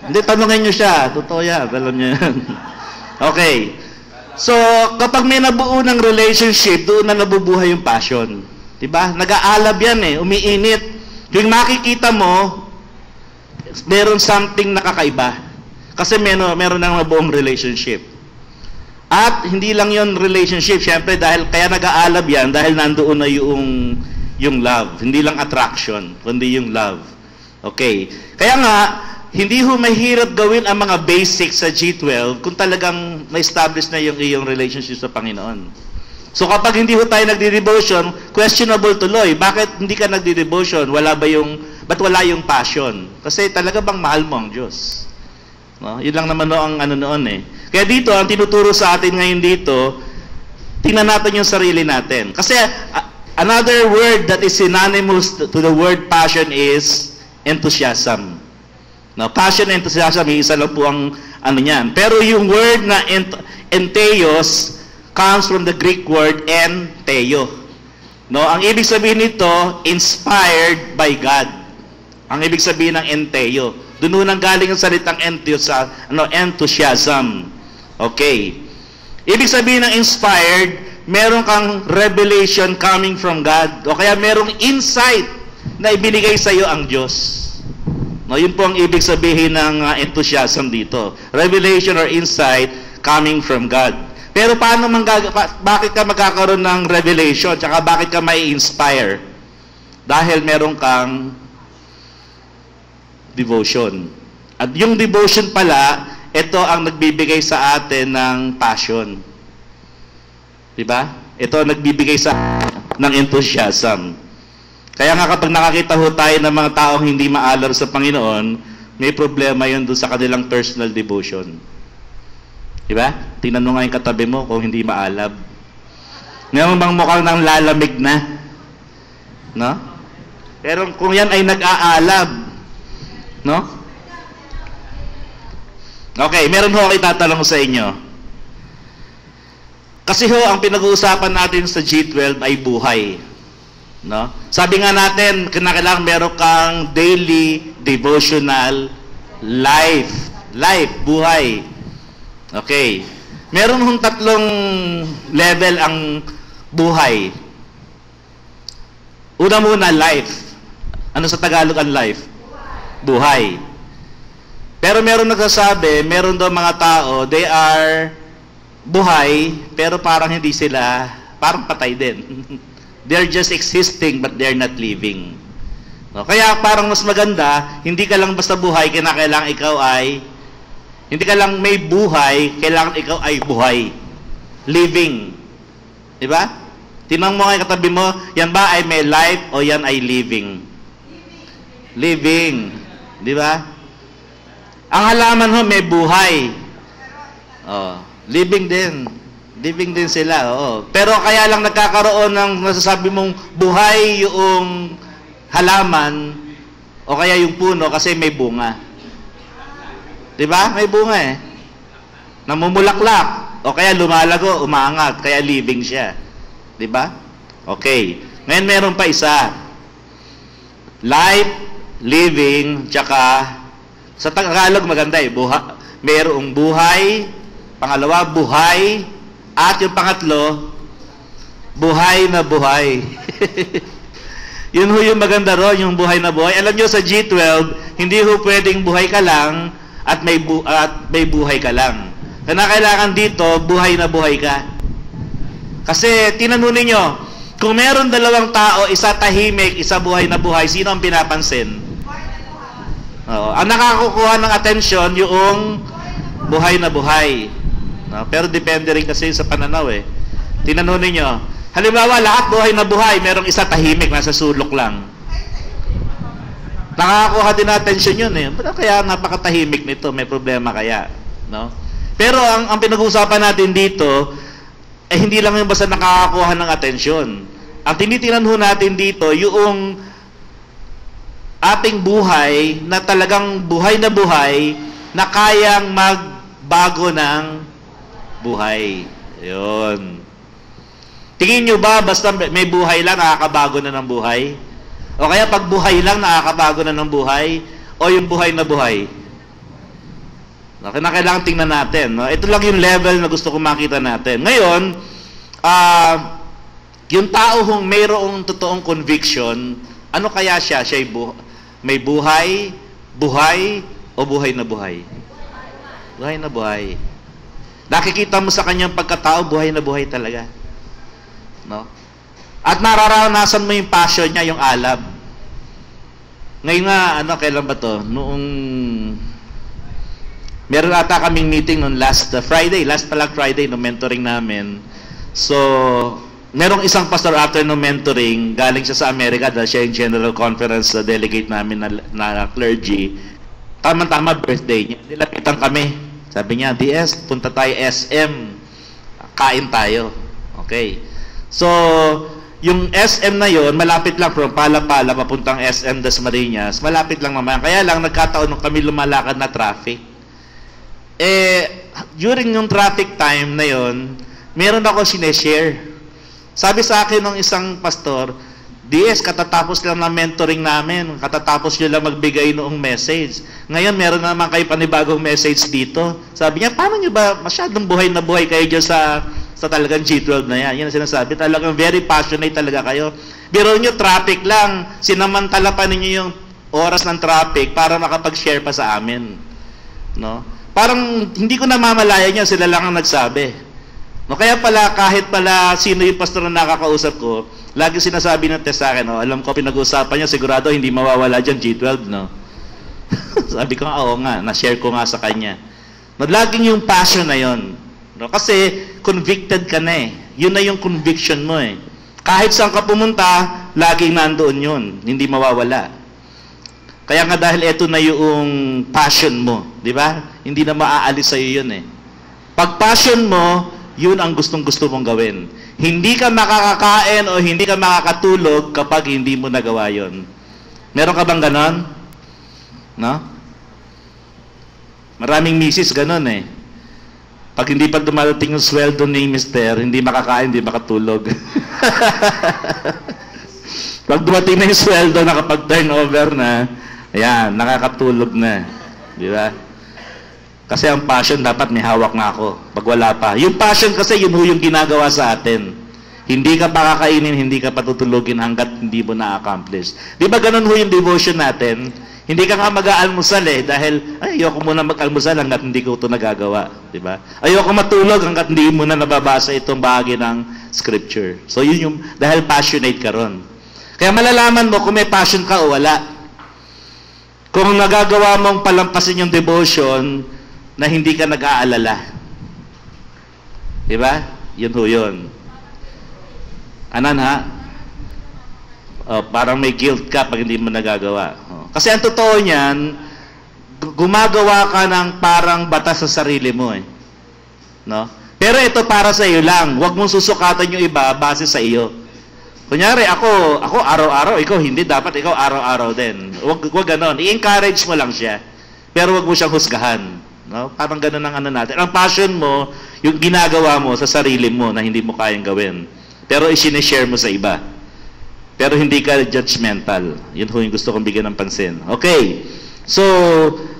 Hindi, tanungin nyo siya. Totoo yan. Alam nyo yan. Okay. So, kapag may nabuo ng relationship, doon na nabubuhay yung passion. Diba? Nag-aalab yan eh. Umiinit. Yung makikita mo, meron something nakakaiba. Kasi meron nang nabuong relationship. At hindi lang yon relationship, syempre dahil kaya nag-aalab yan dahil nandoon na yung love. Hindi lang attraction, kundi yung love. Okay. Kaya nga, hindi ho mahirap gawin ang mga basics sa G12 kung talagang na-establish na yung iyong relationship sa Panginoon. So kapag hindi ho tayo nagdi-devotion, questionable tuloy. Bakit hindi ka nagdi-devotion? Ba't wala yung passion? Kasi talaga bang mahal mo ang Diyos? No? Yun lang naman ang noon eh. Kaya dito, ang tinuturo sa atin ngayon dito, tingnan natin yung sarili natin. Kasi another word that is synonymous to the word passion is enthusiasm. No, passion and enthusiasm, isa lang po ang ano niyan. Pero yung word na entheos comes from the Greek word entheo. No, ang ibig sabihin nito, inspired by God. Ang ibig sabihin ng entheo. Doon nang galing ang salitang enthusiasm. Okay. Ibig sabihin ng inspired, meron kang revelation coming from God. O kaya merong insight na ibinigay sa iyo ang Diyos. No, yun po ang ibig sabihin ng enthusiasm dito. Revelation or insight coming from God. Pero paano bakit ka magkakaroon ng revelation? Tsaka bakit ka may inspire? Dahil meron kang devotion. At yung devotion pala, ito ang nagbibigay sa atin ng passion. Diba? Ito ang nagbibigay sa ng enthusiasm. Kaya nga kapag nakakita ho tayo ng mga taong hindi maalam sa Panginoon, may problema yun doon sa kanilang personal devotion. Diba? Tingnan mo nga yung katabi mo kung hindi maalab. Ngayon bang mukhang nang lalamig na? No? Pero kung yan ay nag-aalab, no? Okay, meron ho ako itatanong sa inyo. Kasi ho, ang pinag-uusapan natin sa G12 ay buhay. No? Sabi nga natin, kinakailangan meron kang daily devotional life. Life, buhay. Okay. Meron hong tatlong level ang buhay. Una muna, life. Ano sa Tagalog ang life? Buhay. Pero meron nagsasabi, meron daw mga tao, they are buhay, pero parang hindi sila, parang patay din. They're just existing, but they're not living. No? Kaya parang mas maganda, hindi ka lang basta buhay, kinakailangan ikaw ay, hindi ka lang may buhay, kailangan ikaw ay buhay. Living. Diba? Tinang mo kay katabi mo, yan ba ay may life o yan ay living? Living. Diba? Ang halaman ho, may buhay. Oh, living din. Living din sila. Oo. Pero kaya lang nagkakaroon ng nasasabi mong buhay yung halaman o kaya yung puno kasi may bunga. Diba? May bunga eh. Namumulaklak. O kaya lumalago, umaangat. Kaya living siya. Diba? Okay. Ngayon meron pa isa. Life, living, tsaka sa Tagalog maganda eh, mayroong buhay, pangalawa, buhay, at yung pangatlo, buhay na buhay. Yun ho yung maganda ro, yung buhay na buhay. Alam nyo sa G12, hindi ho pwedeng buhay ka lang at may buhay ka lang. Kailangan dito, buhay na buhay ka. Kasi, tinanong ninyo, kung meron dalawang tao, isa tahimik, isa buhay na buhay, sino ang pinapansin? Oo. Ang nakakukuha ng atensyon yung buhay na buhay. No? Pero depende rin kasi sa pananaw eh. Tinanong ninyo, halimbawa lahat buhay na buhay, merong isa tahimik, nasa sulok lang. Nakakuha din ng atensyon yun eh. Pero kaya napakatahimik nito, may problema kaya. No? Pero ang pinag-uusapan natin dito, hindi lang yung basta nakakakuha ng atensyon. Ang tinitingnan ho natin dito, yung ating buhay na talagang buhay na kayang magbago ng buhay. Ayun. Tingin nyo ba basta may buhay lang nakakabago na ng buhay? O kaya pag buhay lang nakakabago na ng buhay? O yung buhay na buhay? Kailangan tingnan natin. No? Ito lang yung level na gusto kong makita natin. Ngayon, yung tao kung mayroong totoong conviction, ano kaya siya? Siya may buhay, o buhay na buhay? Buhay na buhay. Nakikita mo sa kanyang pagkatao, buhay na buhay talaga. No? At nararanasan mo yung passion niya, yung alab. Ngayon nga, kailan ba to? Meron ata kaming meeting noong last Friday, no mentoring namin. So, merong isang pastor after no mentoring, galing siya sa Amerika dahil siya yung general conference delegate namin na clergy. Tama-tama birthday niya. Nilapitan kami. Sabi niya, DS, punta tayo SM. Kain tayo. Okay. So, yung SM na yon, malapit lang from Palapala papuntang SM Dasmariñas, malapit lang naman. Kaya lang nagkataon nung kami lumalakad na traffic. During yung traffic time na yon, meron ako sineshare. Sabi sa akin ng isang pastor, DS, katatapos lang na mentoring namin, katatapos nyo lang magbigay noong message. Ngayon, meron naman kayo panibagong message dito. Sabi niya, paano nyo ba masyadong buhay na buhay kayo dyan sa talagang G12 na yan? Yan ang sinasabi. Talagang very passionate talaga kayo. Biro nyo, traffic lang. Sinamantala pa ninyo yung oras ng traffic para makapag-share pa sa amin. No? Parang hindi ko namamalayan niya, sila lang ang nagsabi. No? Kaya pala, kahit pala sino yung pastor na nakakausap ko, lagi sinasabi ng test sa akin, alam ko pinag-uusapan niya, sigurado hindi mawawala dyan G12, no? Sabi ko, oo nga, na-share ko nga sa kanya. No, laging yung passion na yon. No? Kasi, convicted ka na eh. Yun na yung conviction mo eh. Kahit saan ka pumunta, laging nandoon yun. Hindi mawawala. Kaya nga dahil ito na yung passion mo, di ba? Hindi na maaalis sa'yo yun eh. Pag passion mo, yun ang gustong-gusto mong gawin. Hindi ka makakakain o hindi ka makakatulog kapag hindi mo nagawa yun. Meron ka bang ganon? No? Maraming misis ganon eh. Pag hindi pa dumadating yung sweldo ni mister, hindi makakain, hindi makatulog. Pag dumating na yung sweldo, nakapag-turnover na, ayan, nakakatulog na. Di ba? Kasi ang passion, dapat may hawak na ako. Pag wala pa. Yung passion kasi, yun yung ginagawa sa atin. Hindi ka pa kakainin, hindi ka patutulogin hanggat hindi mo na-accomplish. Di ba ganun yung devotion natin? Hindi ka nga mag-aalmusal eh, dahil ayoko muna mag-almusal hanggat hindi ko ito nagagawa. Di ba? Ayoko matulog hanggat hindi mo na nababasa itong bahagi ng scripture. So yun yung, dahil passionate ka ron. Kaya malalaman mo kung may passion ka o wala. Kung nagagawa mong palampasin yung devotion na hindi ka nag-aalala. Di ba? Yun ho yun. Anan ha? Parang may guilt ka pag hindi mo nagagawa. Kasi ang totoo niyan, gumagawa ka ng parang batas sa sarili mo eh. No? Pero ito para sa iyo lang. Huwag mong susukatan yung iba base sa iyo. Kunyari, ako araw-araw, ikaw hindi, dapat ikaw araw-araw din. Huwag ganon. I-encourage mo lang siya. Pero huwag mo siyang husgahan. No? Parang ganon ang ano natin. Ang passion mo, yung ginagawa mo sa sarili mo na hindi mo kayang gawin. Pero i-share mo sa iba. Pero hindi ka judgmental. Yun ho yung gusto kong bigyan ng pansin. Okay. So,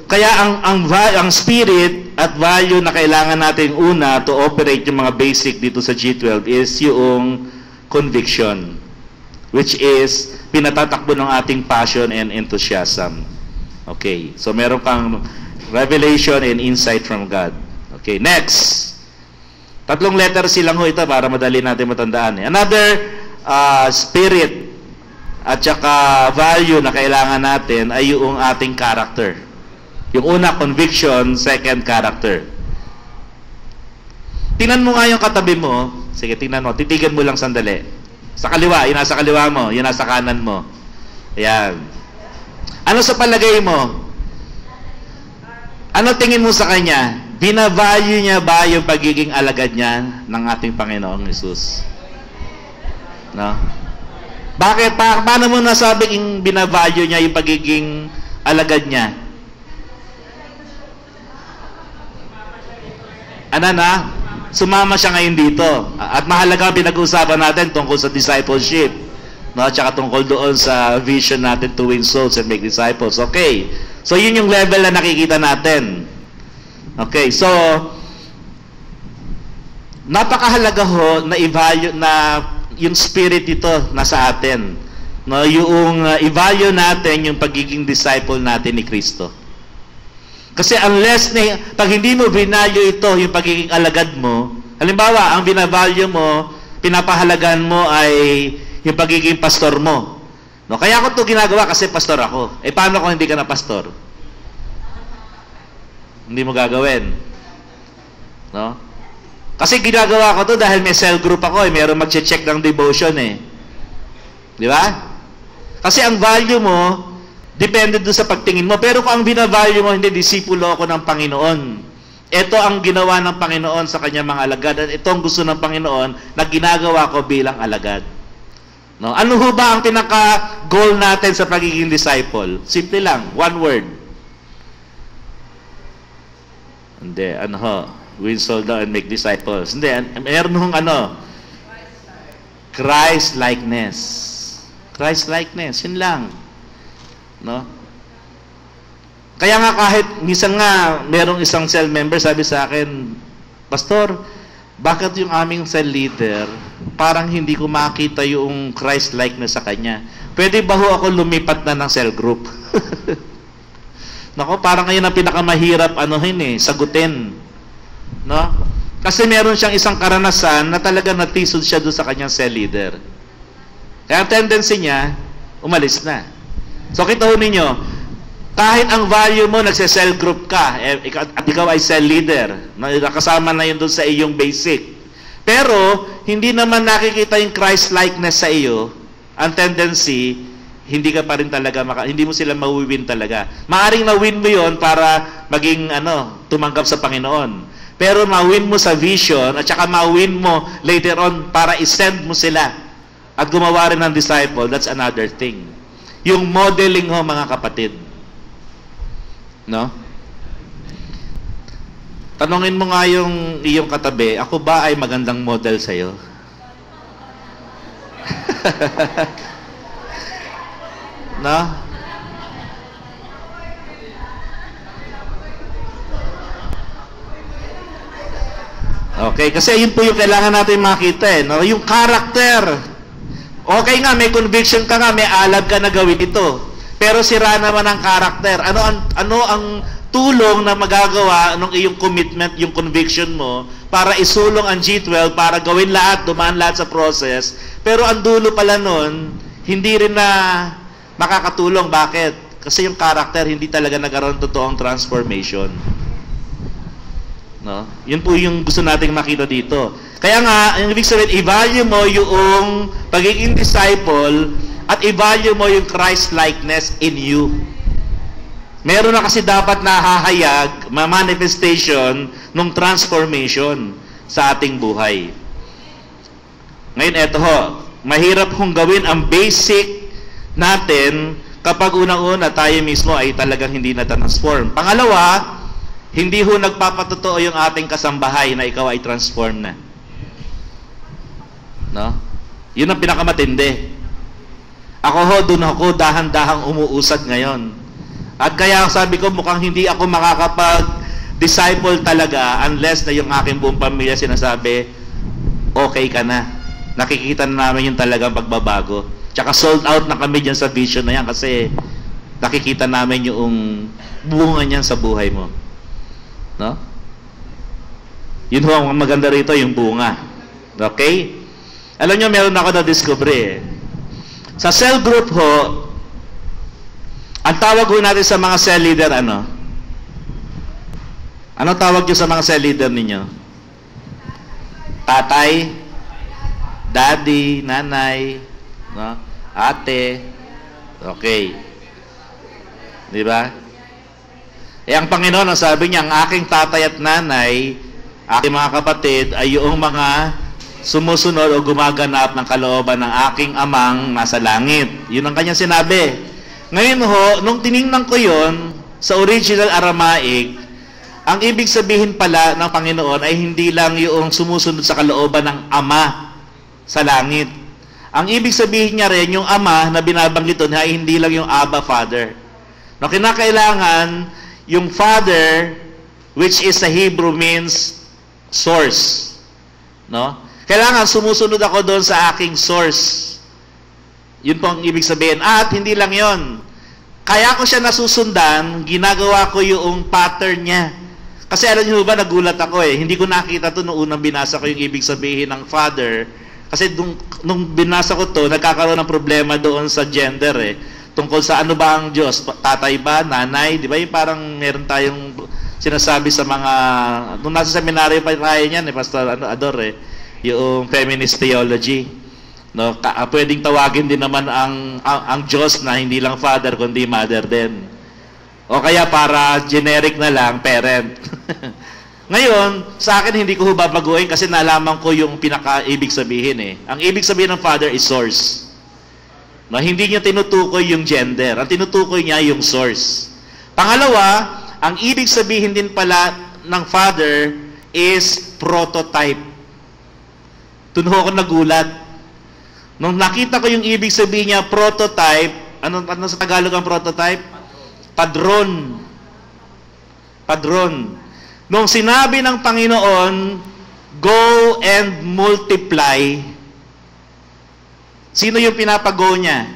kaya ang spirit at value na kailangan natin una to operate yung mga basic dito sa G12 is yung conviction, which is pinatatakbo ng ating passion and enthusiasm. Okay. So, meron kang revelation and insight from God. Okay. Next. 3 letters silang ho ito para madali natin matandaan. Another spirit at saka value na kailangan natin ay yung ating character. Yung una, conviction. Second, character. Tingnan mo nga yung katabi mo. Sige, tingnan mo. Titigan mo lang sandali. Sa kaliwa, yun nasa kaliwa mo. Yun nasa kanan mo. Ayan. Ano sa palagay mo? Ano tingin mo sa kanya? Binavalue niya ba yung pagiging alagad niya ng ating Panginoong Hesus? No? Bakit? Paano mo nasabing binavalue niya yung pagiging alagad niya? Ano na? Sumama siya ngayon dito. At mahalaga pinag-uusapan natin tungkol sa discipleship. No? At saka tungkol doon sa vision natin to win souls and make disciples. Okay. So, yun yung level na nakikita natin. Okay. So, napakahalaga ho na i-value na yung spirit ito nasa atin. No, yung i-value natin yung pagiging disciple natin ni Kristo. Kasi unless pag hindi mo binalyo ito, yung pagiging alagad mo, halimbawa, ang binavalue mo, pinapahalagan mo ay yung pagiging pastor mo. No, kaya ako ito ginagawa kasi pastor ako. Eh, paano kung hindi ka na pastor? Hindi mo gagawin. No? Kasi ginagawa ko to dahil may cell group ako eh. Mayroong mag-check ng devotion eh. Di ba? Kasi ang value mo, depende doon sa pagtingin mo. Pero kung ang binavalue mo, hindi, disipulo ako ng Panginoon. Ito ang ginawa ng Panginoon sa kanyang mga alagad. At ito ang gusto ng Panginoon na ginagawa ko bilang alagad. No? Ano ho ba ang pinaka-goal natin sa pagiging disciple? Simple lang, one word. Hindi, ano ho? Win soul daw and make disciples. Hindi, meron hong ano? Christ-likeness. Christ-likeness, yun lang. No? Kaya nga kahit minsan nga merong isang cell member sabi sa akin, Pastor, bakit yung aming cell leader parang hindi ko makita yung Christ-likeness sa kanya? Pwede ba ho ako lumipat na ng cell group? Nako, parang ngayon ang pinakamahirap sagutin. No? Kasi meron siyang isang karanasan na talaga natisod siya doon sa kanyang cell leader. Kaya ang tendency niya, umalis na. So kita ho ninyo, kahit ang value mo, nagse-cell group ka, at ikaw ay cell leader, nakasama na yun doon sa iyong basic. Pero, hindi naman nakikita yung Christ-likeness sa iyo, ang tendency, hindi ka pa rin talaga, hindi mo sila mawin talaga. Maaring na-win mo yon para maging, tumanggap sa Panginoon. Pero ma-win mo sa vision, at saka ma-win mo later on para i-send mo sila, at gumawa rin ng disciple, that's another thing. Yung modeling ho, mga kapatid. No? Tanungin mo nga yung iyong katabi, ako ba ay magandang model sa'yo? No? Okay, kasi yun po yung kailangan natin makita no? Yung character. Okay nga, may conviction ka nga, may alab ka na gawin ito. Pero sira naman ang karakter. Ano ang tulong na magagawa ng iyong commitment, yung conviction mo, para isulong ang G12, para gawin lahat, dumaan lahat sa process. Pero ang dulo pala nun, hindi rin na makakatulong. Bakit? Kasi yung karakter, hindi talaga nagkaroon totoong transformation. No? Yun po yung gusto nating makita dito. Kaya nga, yung ibig sabihin, i-value mo yung pagiging disciple at i-value mo yung Christ-likeness in you. Meron na kasi dapat nahahayag, manifestation ng transformation sa ating buhay. Ngayon, eto ho, mahirap hong gawin ang basic natin kapag unang-una tayo mismo ay talagang hindi na-transform. Pangalawa, hindi ho nagpapatotoo yung ating kasambahay na ikaw ay transform na. No? Yun ang pinakamatindi. Doon ako dahan-dahang umuusad ngayon. At kaya sabi ko, mukhang hindi ako makakapag-disciple talaga unless na yung aking buong pamilya sinasabi, okay ka na. Nakikita na namin yung talagang pagbabago. Tsaka sold out na kami dyan sa vision na yan kasi nakikita namin yung bunga niyan sa buhay mo. No? Yun ho, ang maganda rito, yung bunga. Okay? Alam nyo, meron ako na-discover Sa cell group ho, ang tawag ho natin sa mga cell leader, ano? Ano tawag nyo sa mga cell leader ninyo? Tatay, daddy, nanay, no? Ate, okay. Di ba? Ang Panginoon, ang sabi niya, ang aking tatay at nanay, aking mga kapatid, ay yung mga sumusunod o gumaganap ng kalooban ng aking amang nasa langit. Yun ang kanyang sinabi. Ngayon ho, nung tiningnan ko yon sa original Aramaic, ang ibig sabihin pala ng Panginoon ay hindi lang yung sumusunod sa kalooban ng Ama sa langit. Ang ibig sabihin niya rin, yung Ama na binabanggit doon ay hindi lang yung Abba Father. No, kinakailangan yung Father, which is sa Hebrew means source. No? Kailangan sumusunod ako doon sa aking source. Yun po ang ibig sabihin. At hindi lang yon. Kaya ko siya nasusundan, ginagawa ko yung pattern niya. Kasi alam niyo ba, nagulat ako Hindi ko nakita to nung unang binasa ko yung ibig sabihin ng Father. Kasi nung binasa ko to, nagkakaroon ng problema doon sa gender Tungkol sa ano ba ang Diyos? Tatay ba? Nanay? Di ba yung parang meron tayong sinasabi sa mga... Nung nasa seminaryo pa tayo niyan, Pastor Ador yung feminist theology. No, pwedeng tawagin din naman ang Diyos na hindi lang father kundi mother din. O kaya para generic na lang parent. Ngayon, sa akin hindi ko babaguhin kasi nalaman ko yung pinaka-ibig sabihin Ang ibig sabihin ng father is source. No, hindi niya tinutukoy yung gender. Ang tinutukoy niya yung source. Pangalawa, ang ibig sabihin din pala ng Father is prototype. Doon ako nagulat. Nung nakita ko yung ibig sabihin niya, prototype, ano sa Tagalog ang prototype? Padron. Padron. Nung sinabi ng Panginoon, go and multiply, sino yung pinapago niya?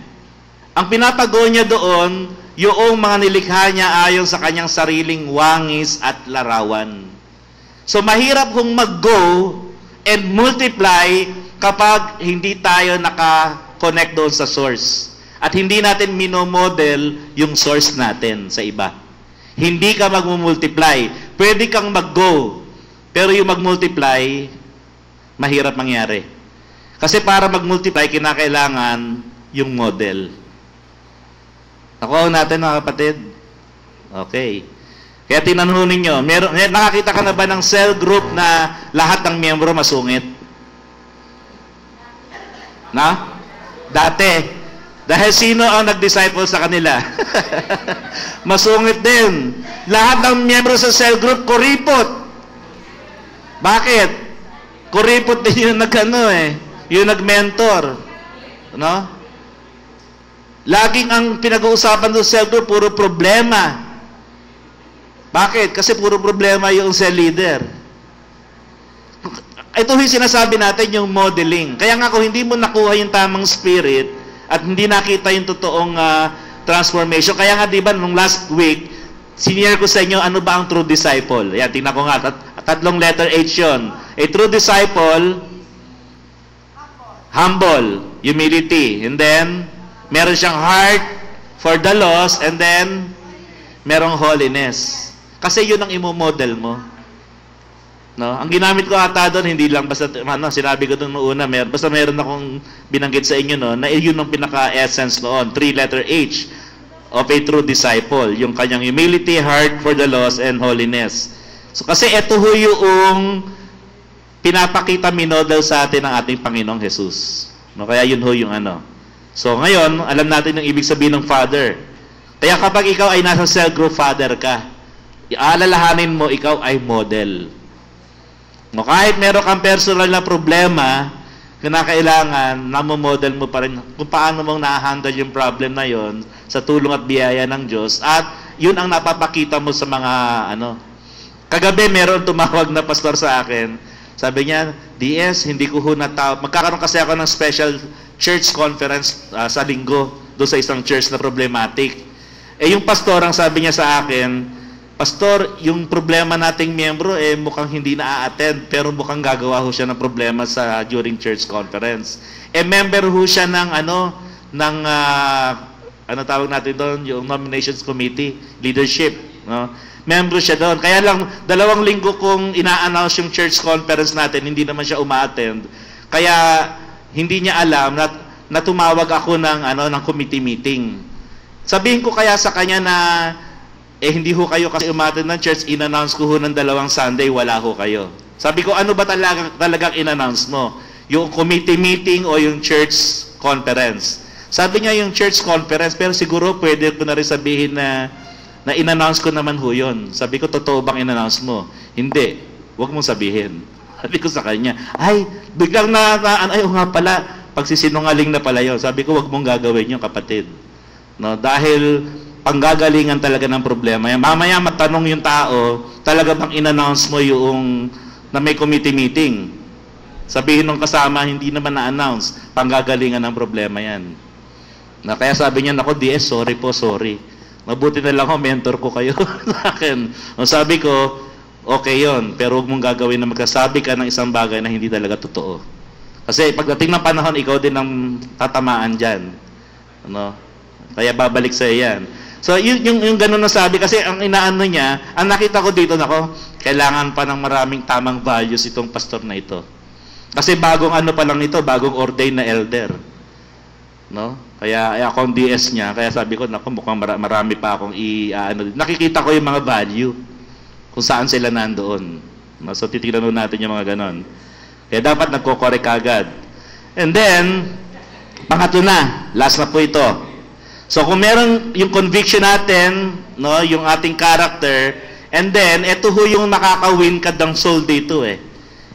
Ang pinapago niya doon, yung mga nilikha niya ayon sa kanyang sariling wangis at larawan. So mahirap kung mag-go and multiply kapag hindi tayo naka-connect doon sa source. At hindi natin minomodel yung source natin sa iba. Hindi ka mag-multiply. Pwede kang mag-go. Pero yung mag-multiply, mahirap mangyari. Kasi para mag-multiply, kinakailangan yung model. Nakuha natin mga kapatid? Okay. Kaya tinanong ninyo, nakakita ka na ba ng cell group na lahat ng miyembro masungit? Na? Dati. Dahil sino ang nag-disciple sa kanila? Masungit din. Lahat ng miyembro sa cell group, kuripot. Bakit? Kuripot din yung yung nag-mentor. No? Laging ang pinag-uusapan ng cell group, puro problema. Bakit? Kasi puro problema yung cell leader. Ito yung sinasabi natin, yung modeling. Kaya nga kung hindi mo nakuha yung tamang spirit, at hindi nakita yung totoong transformation. Kaya nga, di ba, nung last week, sinare ko sa inyo, ano ba ang true disciple? Yan, tingnan ko nga, tatlong letter H yun. A true disciple, humble, humility, and then, meron siyang heart for the lost, and then, merong holiness. Kasi yun ang imo-model mo. No? Ang ginamit ko ata doon, hindi lang basta, sinabi ko doon noong una, basta meron akong binanggit sa inyo, no, na yun ang pinaka-essence noon, 3-letter H of a true disciple, yung kanyang humility, heart for the lost, and holiness. So kasi ito ho yung pinapakita minodel sa atin ng ating Panginoong Jesus. No, kaya yun ho yung So ngayon, alam natin yung ibig sabihin ng Father. Kaya kapag ikaw ay nasa cell group father ka, iaalalahanin mo ikaw ay model. No, kahit meron kang personal na problema, kinakailangan namomodel mo pa rin kung paano mong na-handle yung problem na yon sa tulong at biyaya ng Diyos. At yun ang napapakita mo sa mga Kagabi meron tumawag na pastor sa akin. Sabi niya, DS, hindi ko ho natawag. Magkakaroon kasi ako ng special church conference sa linggo doon sa isang church na problematic. Yung pastor ang sabi niya sa akin, Pastor, yung problema nating miyembro mukhang hindi na-attend pero mukhang gagawa ho siya ng problema during church conference. Member ho siya ng tawag natin doon, yung nominations committee, leadership, no? Member siya doon. Kaya lang 2 linggo kung ina-announce yung church conference natin, hindi naman siya uma-attend. Kaya hindi niya alam na tumawag ako ng committee meeting. Sabihin ko kaya sa kanya na hindi ho kayo kasi umattend ng church, in-announce ko ho ng 2 Sunday, wala ho kayo. Sabi ko, ano ba talagang in-announce mo? Yung committee meeting o yung church conference? Sabi niya yung church conference, pero siguro pwede ko na rin sabihin na in-announce ko naman ho yun. Sabi ko, totoo bang in-announce mo? Hindi. Huwag mong sabihin. Sabi ko sa kanya, biglang nga pala, pagsisinungaling na pala yun. Sabi ko, huwag mong gagawin yun, kapatid. No? Dahil panggagalingan talaga ng problema. Mamaya matanong yung tao, talaga bang in-announce mo yung na may committee meeting? Sabihin nung kasama, hindi naman na-announce. Panggagalingan ng problema yan. Kaya sabi niya, nako DS, sorry. Mabuti na lang ako, mentor ko kayo sa akin. Sabi ko, okay yon, pero huwag mong gagawin na magkasabi ka ng isang bagay na hindi talaga totoo. Kasi pagdating ng panahon, ikaw din ang tatamaan dyan. Kaya babalik sa yan. So, yung ganun na sabi, kasi ang inaano niya, ang nakita ko dito, kailangan pa ng maraming tamang values itong pastor na ito. Kasi bagong pa lang ito, bagong ordained na elder. No? Kaya ako ang DS niya, kaya sabi ko, mukhang marami pa akong nakikita ko yung mga value, kung saan sila nandoon. No? So, titignan natin yung mga ganon. Kaya dapat nagko-correct agad. And then, Pangatlo na, last na po ito. So kung meron yung conviction natin, no, yung ating character, and then ito ho yung nakaka-win ka ng soul dito eh.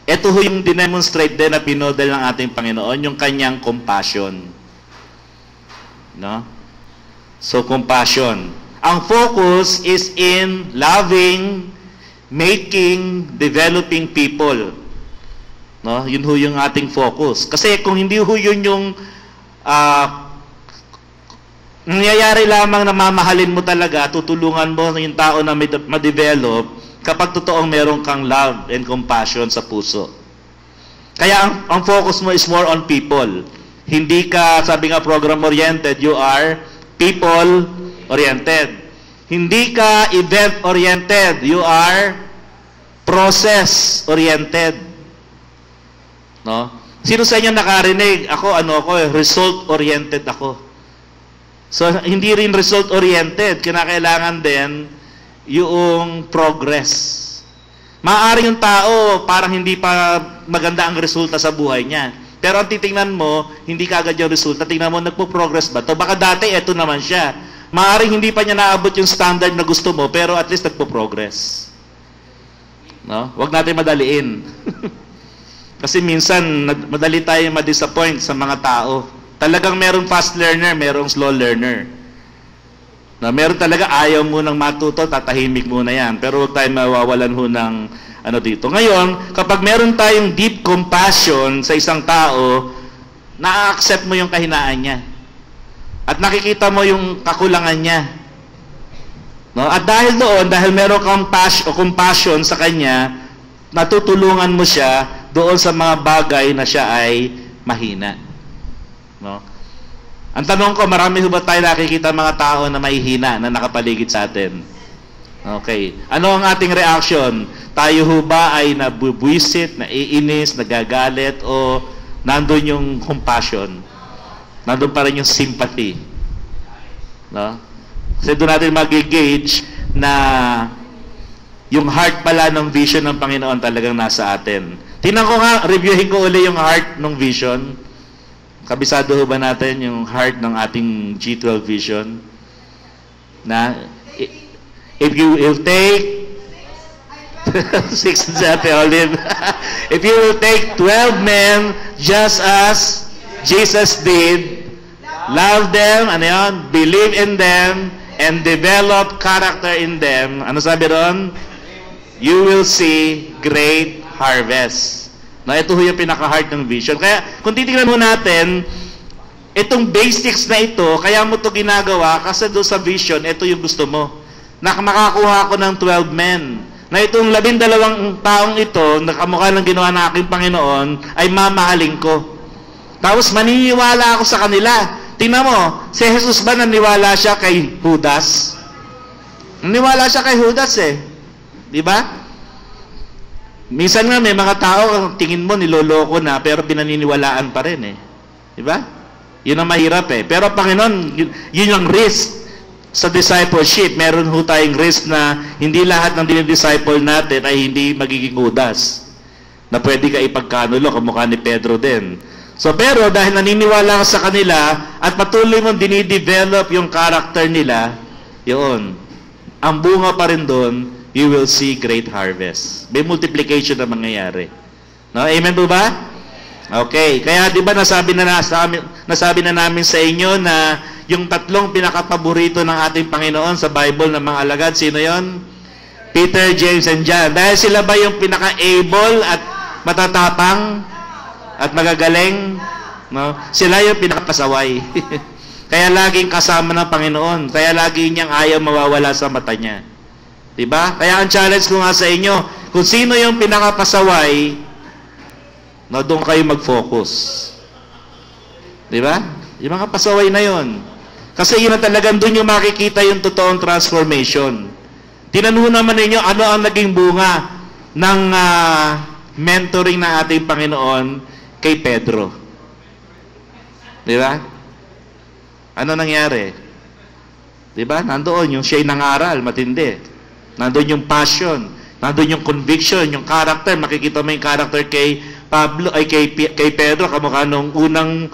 Ito ho yung dinemonstrate din na pinodel ng ating Panginoon, yung kanyang compassion. No? So compassion. Ang focus is in loving, making, developing people. No? Yun ho yung ating focus. Kasi kung hindi ho yun yung nangyayari lamang na mamahalin mo talaga, tutulungan mo yung tao na ma-develop kapag totoong meron kang love and compassion sa puso. Kaya ang focus mo is more on people. Hindi ka, sabi nga, program-oriented, you are people-oriented. Hindi ka event-oriented, you are process-oriented. No? Sino sa inyo nakarinig? Ako, result-oriented ako. So, hindi rin result-oriented. Kinakailangan din yung progress. Maaari yung tao, parang hindi pa maganda ang resulta sa buhay niya. Pero ang titingnan mo, hindi kaagad yung resulta. Tingnan mo, nagpo-progress ba to? Baka dati, eto naman siya. Maaring hindi pa niya naabot yung standard na gusto mo, pero at least nagpo-progress. No? Huwag natin madaliin. Kasi minsan, madali tayo ma-disappoint sa mga tao. Talagang merong fast learner, merong slow learner. Na meron talaga ayaw mo nang matuto, tatahimik muna yan. Pero huwag tayo mawawalan ho ng dito. Ngayon, kapag meron tayong deep compassion sa isang tao, na-accept mo yung kahinaan niya. At nakikita mo yung kakulangan niya. No? At dahil doon, dahil meron kang compassion sa kanya, natutulungan mo siya doon sa mga bagay na siya ay mahina. No? Ang tanong ko, marami ba tayo nakikita mga tao na mahihina na nakapaligid sa atin? Okay. Ano ang ating reaction? Tayo ho ba ay nabubwisit, naiinis, nagagalit, o nandun yung compassion? Nandun pa rin yung sympathy. No? Kasi doon natin mag-gauge na yung heart pala ng vision ng Panginoon talagang nasa atin. Tingnan ko nga, reviewin ko uli yung heart ng vision. Kabisado ho ba natin yung heart ng ating G12 vision? Na, if you will take 6 Happy Olive. If you will take 12 men just as Jesus did, love them, believe in them, and develop character in them, ano sabi ron? You will see great harvest. Na ito yung pinaka-heart ng vision. Kaya kung titingnan mo natin, itong basics na ito, kaya mo ito ginagawa kasi doon sa vision, ito yung gusto mo. Na makakuha ko ng 12 men. Na itong 12 taong ito, na kamukha ng ginawa ng aking Panginoon, ay mamahalin ko. Tapos maniniwala ako sa kanila. Tingnan mo, si Jesus ba naniwala siya kay Judas? Naniwala siya kay Judas eh. Di ba? Minsan nga may mga tao, tingin mo niloloko na, pero pinaniniwalaan pa rin eh. Di ba? Yun ang mahirap eh. Pero Panginoon, yun yung risk sa discipleship. Meron ho tayong risk na hindi lahat ng dinidisciple natin ay hindi magiging Judas. Na pwede ka ipagkanulo, kamukha ni Pedro din. So pero dahil naniniwala ka sa kanila at patuloy mong dinidevelop yung character nila, yun, ang bunga pa rin doon, you will see great harvest. May multiplication na mangyayari. No? Amen po ba? Okay. Kaya di ba nasabi na namin sa inyo na yung tatlong pinakapaborito ng ating Panginoon sa Bible ng mga alagad, sino yon? Peter, James, and John. Dahil sila ba yung pinaka-able at matatapang at magagaling? No? Sila yung pinakapasaway. Kaya laging kasama ng Panginoon. Kaya lagi niyang ayaw mawawala sa mata niya. Diba? Kaya ang challenge ko nga sa inyo, kung sino yung pinakapasaway, no, doon kayo mag-focus. Diba? Yung mga pasaway na yon. Kasi yun na talagang doon yung makikita yung totoong transformation. Tinanong naman ninyo, ano ang naging bunga ng mentoring ng ating Panginoon kay Pedro? Diba? Ano nangyari? Diba? Nandoon yung siya'y nangaral, matindi. Nandoon yung passion, nandoon yung conviction, yung character. Makikita mo yung character kay Pablo, ay kay Pedro, kamukha nung unang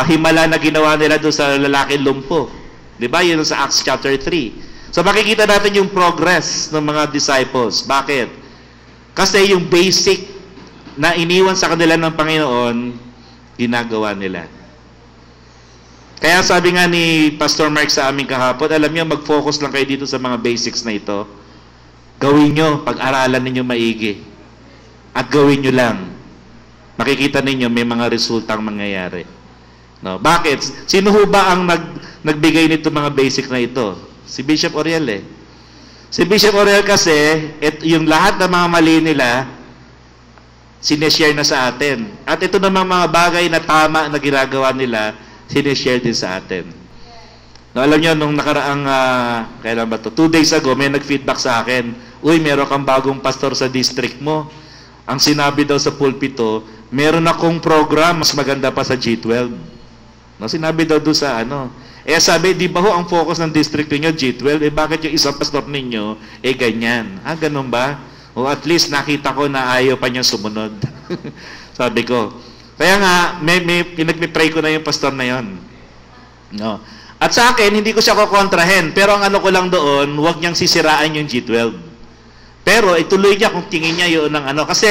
himala na ginawa nila doon sa lalaking lumpo. Di ba? Yun sa Acts chapter 3. So makikita natin yung progress ng mga disciples. Bakit? Kasi yung basic na iniwan sa kanila ng Panginoon, ginagawa nila. Kaya sabi nga ni Pastor Mark sa aming kahapon, alam niyo, mag-focus lang kayo dito sa mga basics na ito. Gawin nyo, pag-aralan ninyo maigi. At gawin nyo lang. Makikita ninyo, may mga resultang mangyayari. No? Bakit? Sino ho ba ang nagbigay nito mga basic na ito? Si Bishop Oriel eh. Si Bishop Oriel kasi, yung lahat ng mga mali nila, sineshare na sa atin. At ito namang mga bagay na tama na ginagawa nila, sineshare din sa atin. No, alam nyo, nung nakaraang, kailan ba to? 2 days ago, may nag-feedback sa akin, uy, meron kang bagong pastor sa district mo. Ang sinabi daw sa pulpito, meron akong program, mas maganda pa sa G12. No, sinabi daw doon sa ano. Sabi, di ba ho ang focus ng district niyo G12? Bakit yung isang pastor ninyo, ganyan? Ganun ba? O at least nakita ko na ayaw pa niya sumunod. Sabi ko. Kaya nga, pinag-pray ko na yung pastor na yon. No. At sa akin, hindi ko siya kukontrahin. Pero ang ano ko lang doon, huwag niyang sisiraan yung G12. Pero ituloy niya kung tingin niya yun ng ano. Kasi,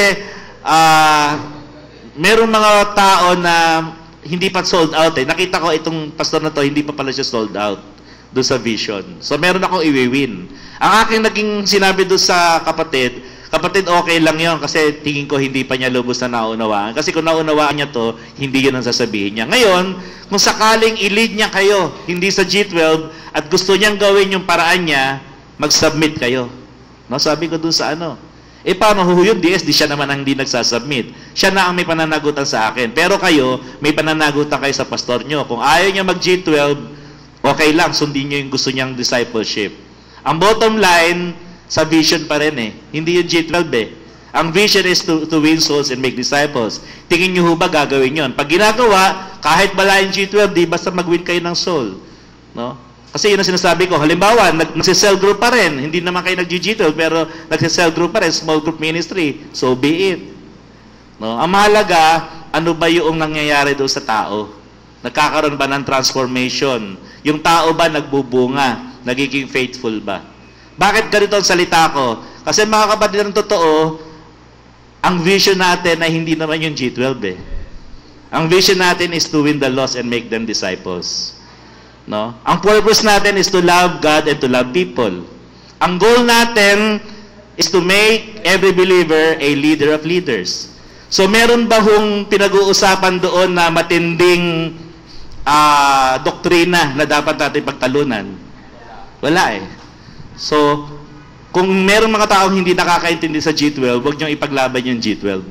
meron mga tao na hindi pa sold out eh. Nakita ko itong pastor na to, hindi pa pala siya sold out doon sa vision. So, meron akong iwiwin. Ang aking naging sinabi doon sa kapatid, okay lang yon kasi tingin ko hindi pa niya lubos na naunawaan. Kasi kung naunawaan niya to, hindi yun ang sasabihin niya. Ngayon, kung sakaling i-lead niya kayo, hindi sa G12, at gusto niyang gawin yung paraan niya, mag-submit kayo. No, sabi ko doon sa ano. Paano yung DS? Di siya naman ang hindi nagsasubmit. Siya na ang may pananagutan sa akin. Pero kayo, may pananagutan kayo sa pastor nyo. Kung ayaw niya mag-G12, okay lang, sundin niyo yung gusto niyang discipleship. Ang bottom line, sa vision pa rin eh. Hindi yung G12 eh. Ang vision is to win souls and make disciples. Tingin nyo ba gagawin yon? Pag ginagawa, kahit bala yung G12, di basta mag-win kayo ng soul. No? Kasi yun ang sinasabi ko. Halimbawa, nagsi-cell group pa rin. Hindi naman kayo nag-G12, pero nagsi-cell group pa rin. Small group ministry. So be it. No? Ang mahalaga, ano ba yung nangyayari doon sa tao? Nagkakaroon ba ng transformation? Yung tao ba nagbubunga? Nagiging faithful ba? Bakit ganito ang salita ko? Kasi mga kapatid ng totoo, ang vision natin ay hindi naman yung G12 eh. Ang vision natin is to win the lost and make them disciples. No? Ang purpose natin is to love God and to love people. Ang goal natin is to make every believer a leader of leaders. So meron ba hong pinag-uusapan doon na matinding doktrina na dapat natin pagtalunan? Wala eh. So, kung meron mga taong hindi nakakaintindi sa G12, huwag niyong ipaglaban yung G12.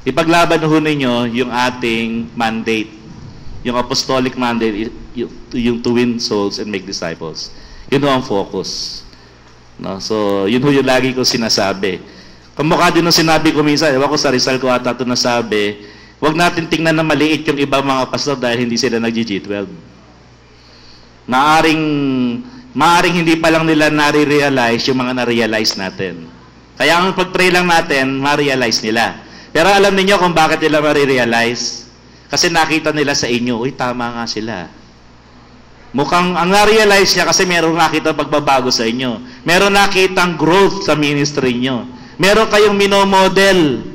Ipaglaban ho ninyo yung ating mandate. Yung apostolic mandate, yung to win souls and make disciples. Yun ho ang focus. No? So, yun ho yung lagi ko sinasabi. Kamukha din nung sinabi ko minsan, ewan ko sa Rizal ko ata ito nasabi, huwag natin tingnan na maliit yung ibang mga pastor dahil hindi sila nag-G12. Maaring hindi pa lang nila nare-realize yung mga na-realize natin. Kaya ang pag-pray lang natin, ma-realize nila. Pero alam niyo kung bakit nila ma-realize? Kasi nakita nila sa inyo, uy, tama nga sila. Mukhang ang na-realize niya kasi meron nakita pagbabago sa inyo. Meron nakitang growth sa ministry niyo. Meron kayong minomodel.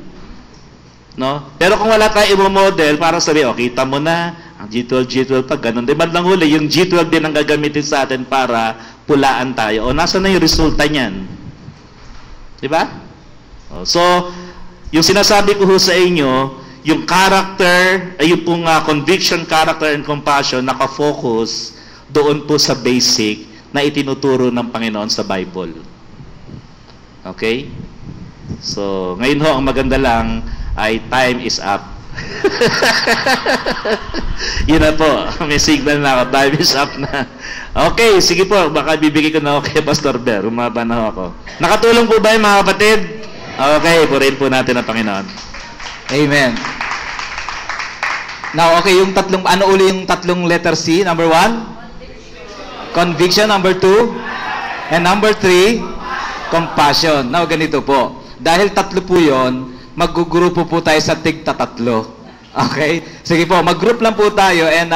No? Pero kung wala tayong i-model, parang sabi, kita mo na, ang G12 pa, ganun. Di ba lang huli, yung G12 din ang gagamitin sa atin para pulaan tayo. O, nasa na yung resulta niyan? Di ba? So, yung sinasabi ko sa inyo, yung character, yung pong conviction, character, and compassion, nakafocus doon po sa basic na itinuturo ng Panginoon sa Bible. Okay? So, ngayon ho, ang maganda lang ay time is up. Yun na po, may signal na ako, time is up na. Okay, sige po, baka bibigay ko na ako kay Pastor Ber, umaba na ako. Nakatulong po ba yung mga kapatid? Okay, purihin po natin ang Panginoon. Amen. Now, okay, yung tatlong, ano uli yung tatlong letter C? Number 1? Conviction. Number 2? And number 3? Compassion. Now, ganito po. Dahil tatlo po yon, maggugrupo po tayo sa tig-tatlo. Okay? Sige po, mag-group lang po tayo and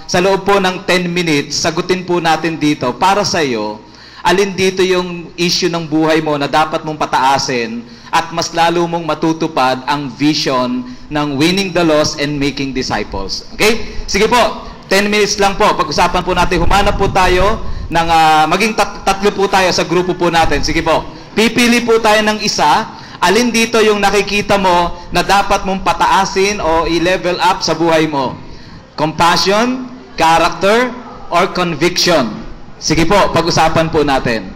sa loob po ng 10 minutes, sagutin po natin dito para sa iyo, alin dito yung issue ng buhay mo na dapat mong pataasin at mas lalo mong matutupad ang vision ng winning the lost and making disciples. Okay? Sige po, 10 minutes lang po. Pag-usapan po natin, humanap po tayo ng, maging tatlo po tayo sa grupo po natin. Sige po, pipili po tayo ng isa. Alin dito yung nakikita mo na dapat mong pataasin o i-level up sa buhay mo? Compassion, character, or conviction? Sige po, pag-usapan po natin.